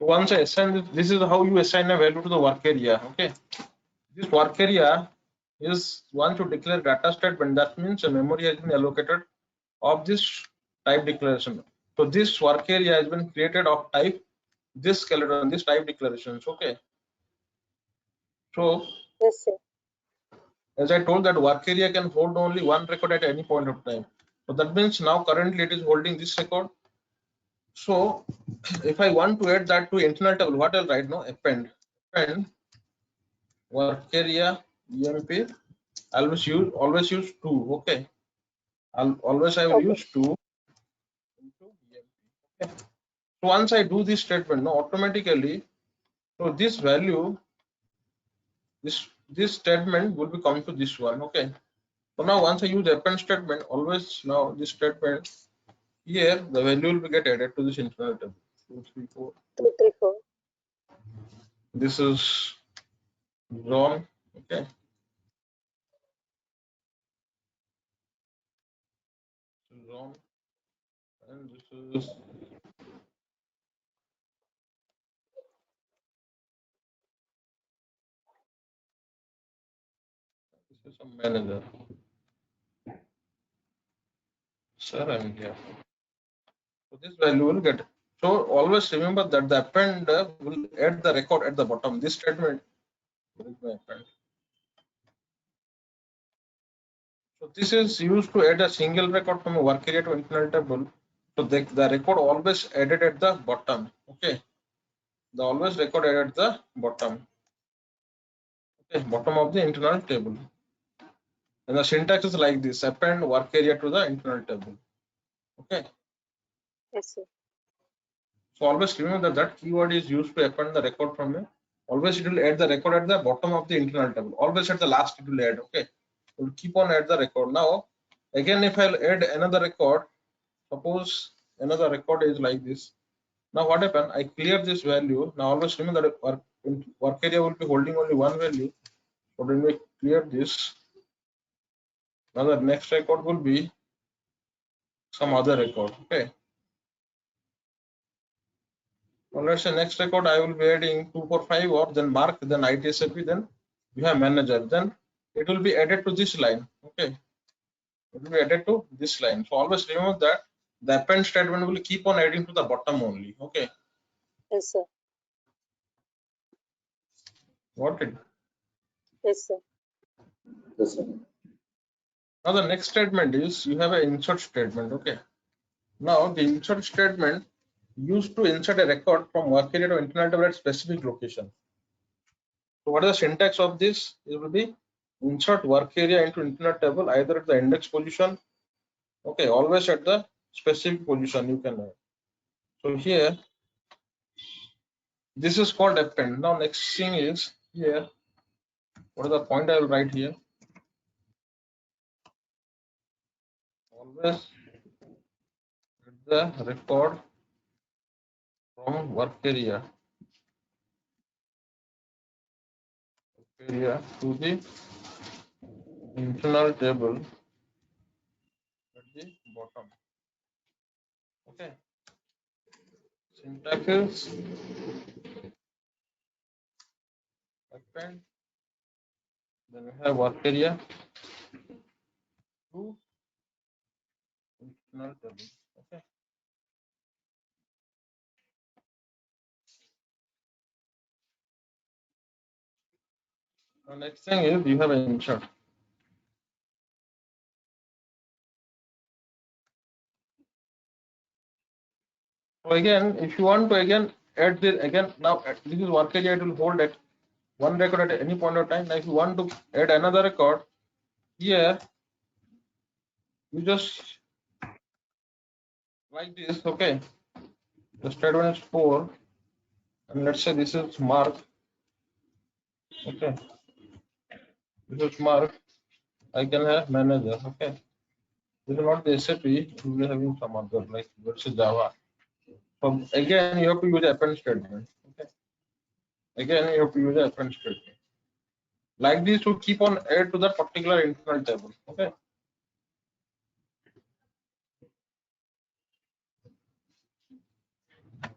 Once I assign this is how you assign a value to the work area. Okay, this work area is once you declare data statement, that means a memory has been allocated of this type declaration. So this work area has been created of type this skeleton, this type declarations. Okay. So Yes, sir. as I told that work area can hold only one record at any point of time. So that means now currently it is holding this record. So if I want to add that to internal table, what I'll write now? Append work area emp. Always use 2. Okay. I will Okay. use 2 into emp. Okay. So once I do this statement, now automatically, so this value, this statement will be come to this one. Okay. So now once I use append statement, always now this statement here the value will be get added to this internal table. 2, 3, 4. 2, 3, 4. This is zone. Okay. Zone, and this is a manager. Sir, I'm here. So this value will get. So always remember that the append will add the record at the bottom. This statement will be append. So this is used to add a single record from a work area to internal table. So the record always added at the bottom. Okay. The always record added at the bottom. Okay, bottom of the internal table. And the syntax is like this: append work area to the internal table. Okay. Yes, sir. So always remember that keyword is used to append the record from a. Always it will add the record at the bottom of the internal table. Always at the last it will add. Okay. It will keep on add the record. Now again, if I'll add another record, suppose another record is like this. Now what happened? I clear this value. Now always remember that work area will be holding only one value. So when we clear this, now the next record will be some other record. Okay. Well, let's say next record I will be adding 245 or then mark, then ITSAP, then you have manager. Then it will be added to this line. Okay. It will be added to this line. So always remember that the append statement will keep on adding to the bottom only. Okay. Yes, sir. Got it? Yes, sir. Yes, sir. Now the next statement is you have an insert statement. Okay. Now the insert statement used to insert a record from work area to internal table at specific location. So what is the syntax of this? It will be insert work area into internal table either at the index position. Okay, always at the specific position you can add. So here this is called append. Now next thing is here. What is the point I will write here? Always get the record from work area to the internal table at the bottom. Okay. Syntax is append. Then we have work area to internal table. Okay. The next thing is you have an insert. So again, if you want to again add this again, now this is work area, it will hold at one record at any point of time. Now if you want to add another record here, you just like this. Okay, the statement is 4, and let's say this is mark. Okay, this is mark. I can have manager. Okay, this is not the SAP. You will be having some other like let's say Java. So again, you have to use append statement. Okay, again you have to use append statement. Like this to keep on add to that particular internal table. Okay.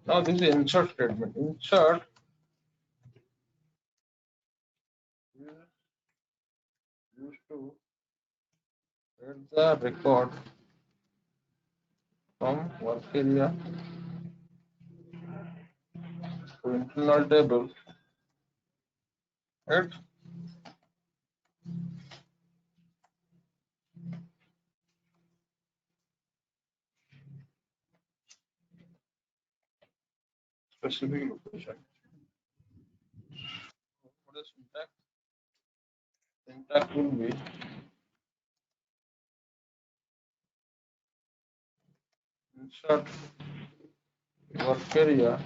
Now this is insert statement. Insert is used to add the record from work area to internal table, right? Specific location. What is syntax? Syntax will be insert work area.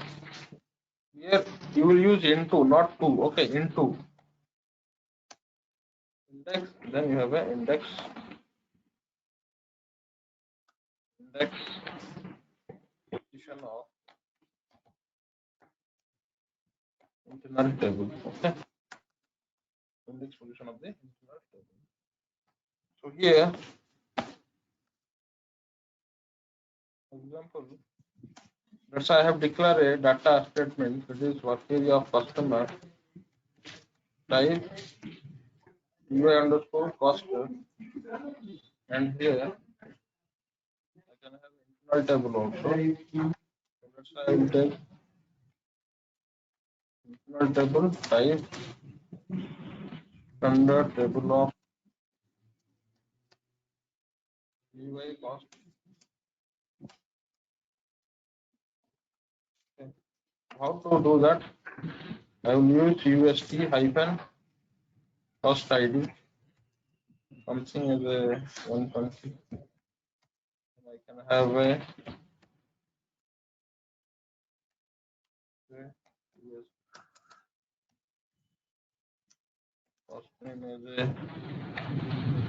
Here you will use into, not to. Okay, into index. Then you have an index position of internal table. Okay, index position of the internal table. So here, for example, let's say I have declared a data statement that is work area of customer type UI underscore cost, and here I can have internal table also. So let's say I will take internal table type standard table of UI cost. Okay. How to do that? I will use UST hyphen cost ID, something as a 120. I can have a US cost name as a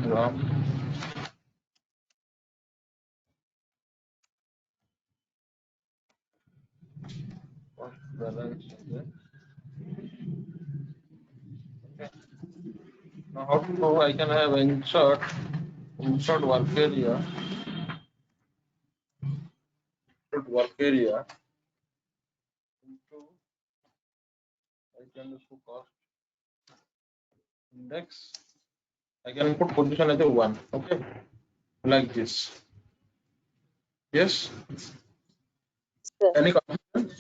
gram, cost balance as a. Okay. Now how to do? I can have insert work area into I can do cost index. I can put position as a 1. Okay, like this. Yes. Sir. Any confusion?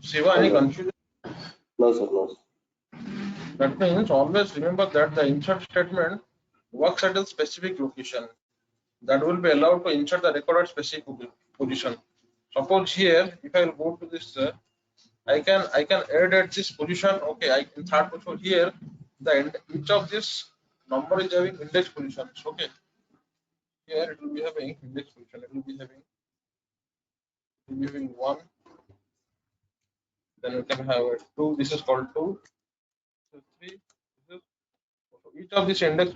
Shiva, any confusion? No, sir, no, sir. That means always remember that the insert statement works at a specific location. That will be allowed to insert the record at specific position. Suppose here, if I will go to this, I can add at this position. Okay, I in third position here, each of this number is having index positions. Okay, here it will be having index position. It will be having 1. Then you can have a 2. This is called 2. This is 3. This is so each of this index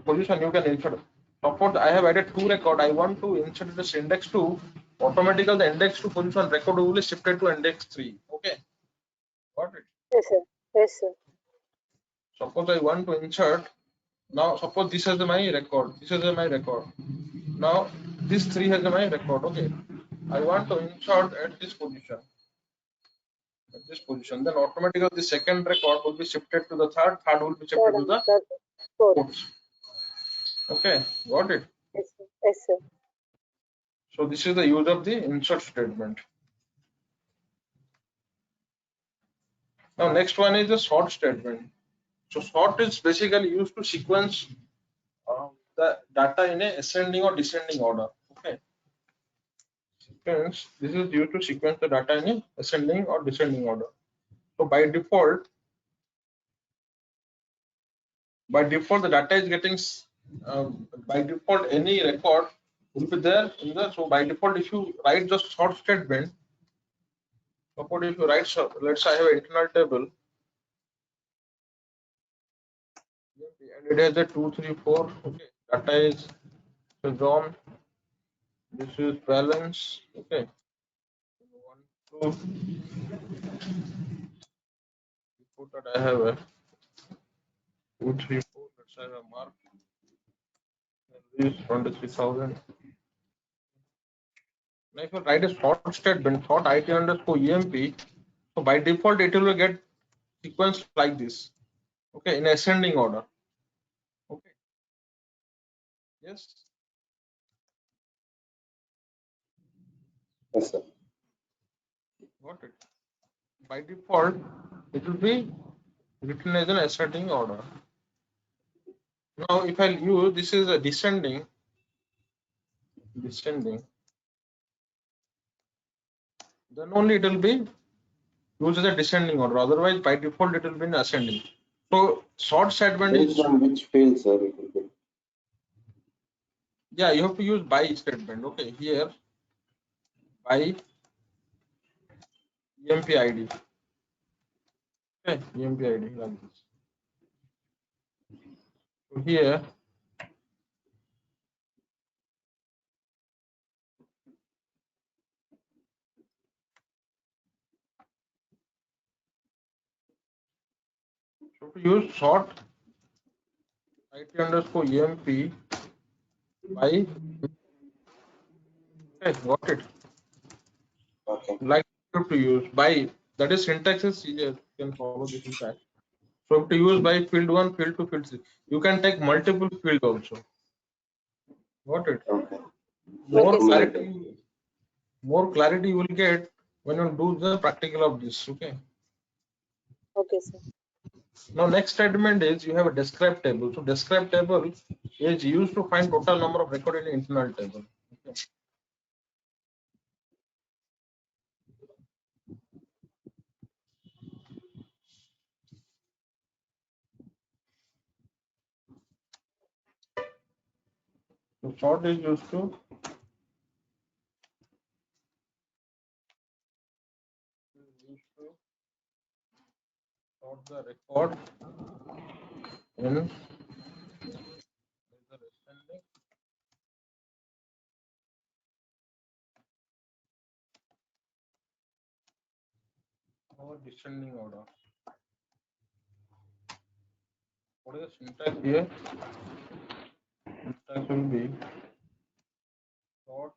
position you can insert. Suppose I have added 2 record. I want to insert this index 2. Automatically the index 2 position record will be shifted to index 3. Okay, got it. Yes, sir. Yes, sir. Suppose I want to insert. Now suppose this is my record. This is my record. Now this 3 has my record. Okay, I want to insert at this position. At this position, then automatically the second record will be shifted to the third will be shifted to the Fourth. fourth. Okay, got it. Yes, sir. Yes, sir. So this is the use of the insert statement. Now next one is the sort statement. So sort is basically used to sequence the data in a ascending or descending order. Okay. Sequence. This is used to sequence the data in a ascending or descending order. So by default the data is getting by default any record will be there in the. So by default, if you write just sort statement, suppose if you write, so let's say I have an internal table and it has a 2, 3, 4. Okay, data is so John. This is balance. Okay, 1, 2. Before that I have a 2, 3, 4. Let's have a mark. This 23,000. Now if you write a sort statement, sort IT underscore EMP, so by default it will get sequence like this. Okay, in ascending order. Okay. Yes. Yes, sir. Got it? By default, it will be written as an ascending order. Now, if I use this is a descending, then only it will be used as a descending order. Otherwise, by default, it will be in ascending. So, short statement Based is, on which field, sir, it will be? yeah, you have to use by statement. Okay, here by EMP ID. Okay, EMP ID like this. So here, so to use short IT underscore EMP by, okay, got it. Okay. Like you have to use by, that is syntax is easier. You can follow this syntax. So to use by field 1, field 2, field 3. You can take multiple fields also. Got it? Okay. More Okay, sir. clarity you will get when you do the practical of this. Okay. Okay, sir. Now next statement is you have a describe table. So describe table is used to find total number of record in internal table. Okay. So sort is used to sort the record in the descending or descending order. What is the syntax here? Syntax will be sort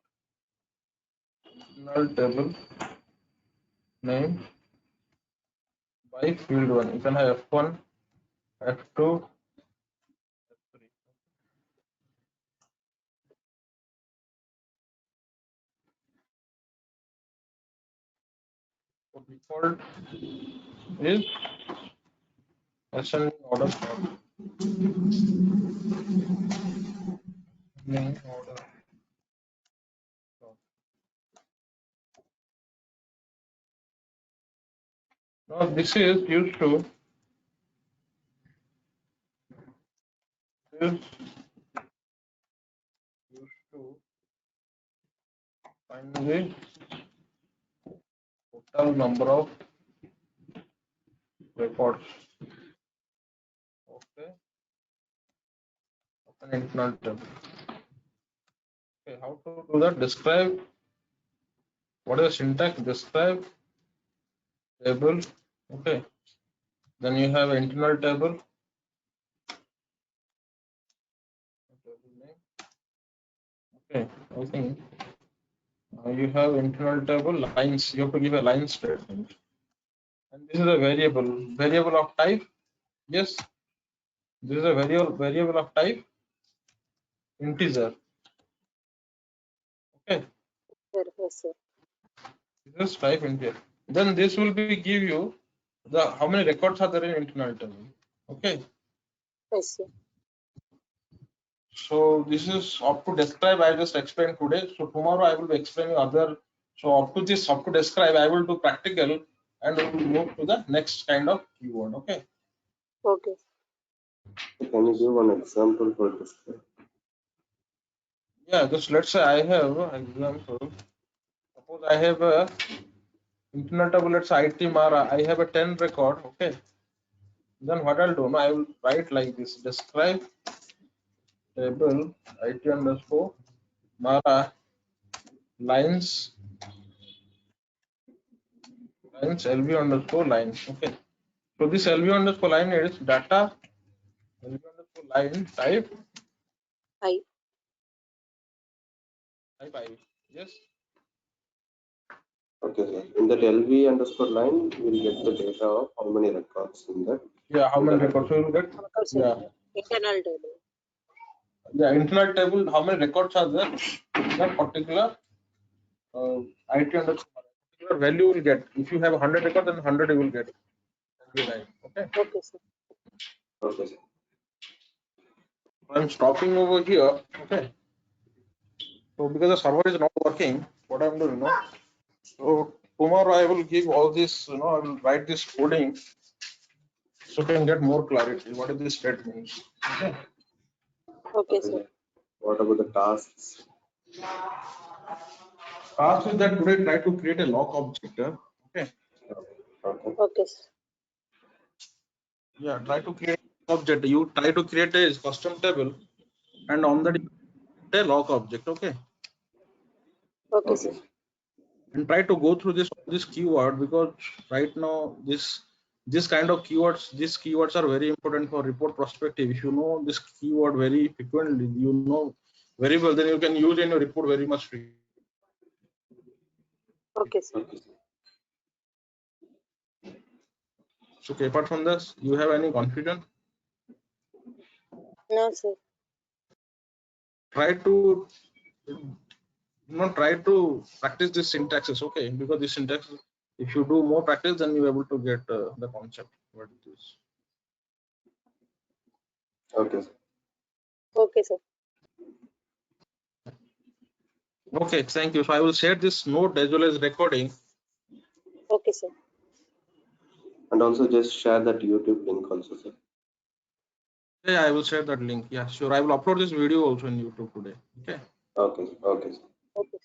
internal table name by field 1. You can have F1, F2, F3. So default is ascending order sort. Ascending order sort. Now this is used to find the total number of records. Okay. Of an internal table. Okay, how to do that? Describe. What is the syntax? Describe table. Okay. Then you have internal table. Okay. I think you have internal table lines. You have to give a line statement. And this is a variable of type. Yes. This is a variable of type integer. Okay. Yes, sir. This is type integer. Then this will be give you the how many records are there in internal table. Okay. Yes, sir. So this is up to describe. I just explained today. So tomorrow I will be explaining other. So up to this, up to describe, I will do practical and we will move to the next kind of keyword. Okay. Okay. Can you give one example for this? Yeah. Just let's say I have an example. Suppose I have a internal table. Let's say IT Mara. I have a 10 record. Okay. Then what I'll do? No, I will write like this. Describe table IT underscore Mara lines LV underscore lines. Okay. So this LV underscore line is data LV underscore line type I. I. Yes. Okay, sir. In that LV underscore line, we'll get the data of how many records in that. Yeah. How many records? So you will get. Records Yeah. internal table. Yeah. Internal table. How many records are there in that particular IT underscore particular value you will get. If you have 100 record, then 100 you will get every time. Okay. Okay, sir. Okay, sir. I'm stopping over here. Okay. So because the server is not working, what I'm doing, so tomorrow I will give all this, I will write this coding so you can get more clarity. What is this statement? Okay. Okay, Okay, sir. sir. What about the tasks? Task is that today try to create a lock object. Okay. Okay. Okay, sir. Yeah, try to create object. You try to create a custom table, and on that you create a lock object. Okay. Okay, sir. Okay. And try to go through this keyword, because right now this kind of keywords, these keywords are very important for report perspective. If you know this keyword very frequently, you know very well, then you can use in your report very much frequently. Okay, sir. Okay, sir. So, okay, apart from this, you have any confusion? No, sir. Try to try to practice this syntaxes, okay? Because this syntax, if you do more practice, then you're able to get the concept what it is. Okay, sir. Okay, sir. Okay, thank you. So I will share this note as well as recording. Okay, sir. And also just share that YouTube link also, sir. Yeah, I will share that link. Yeah, sure. I will upload this video also in YouTube today. Okay. Okay, sir. Okay, sir. Okay.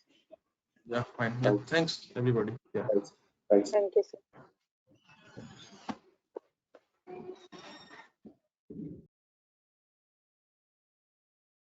Yeah, fine. Yeah, thanks everybody.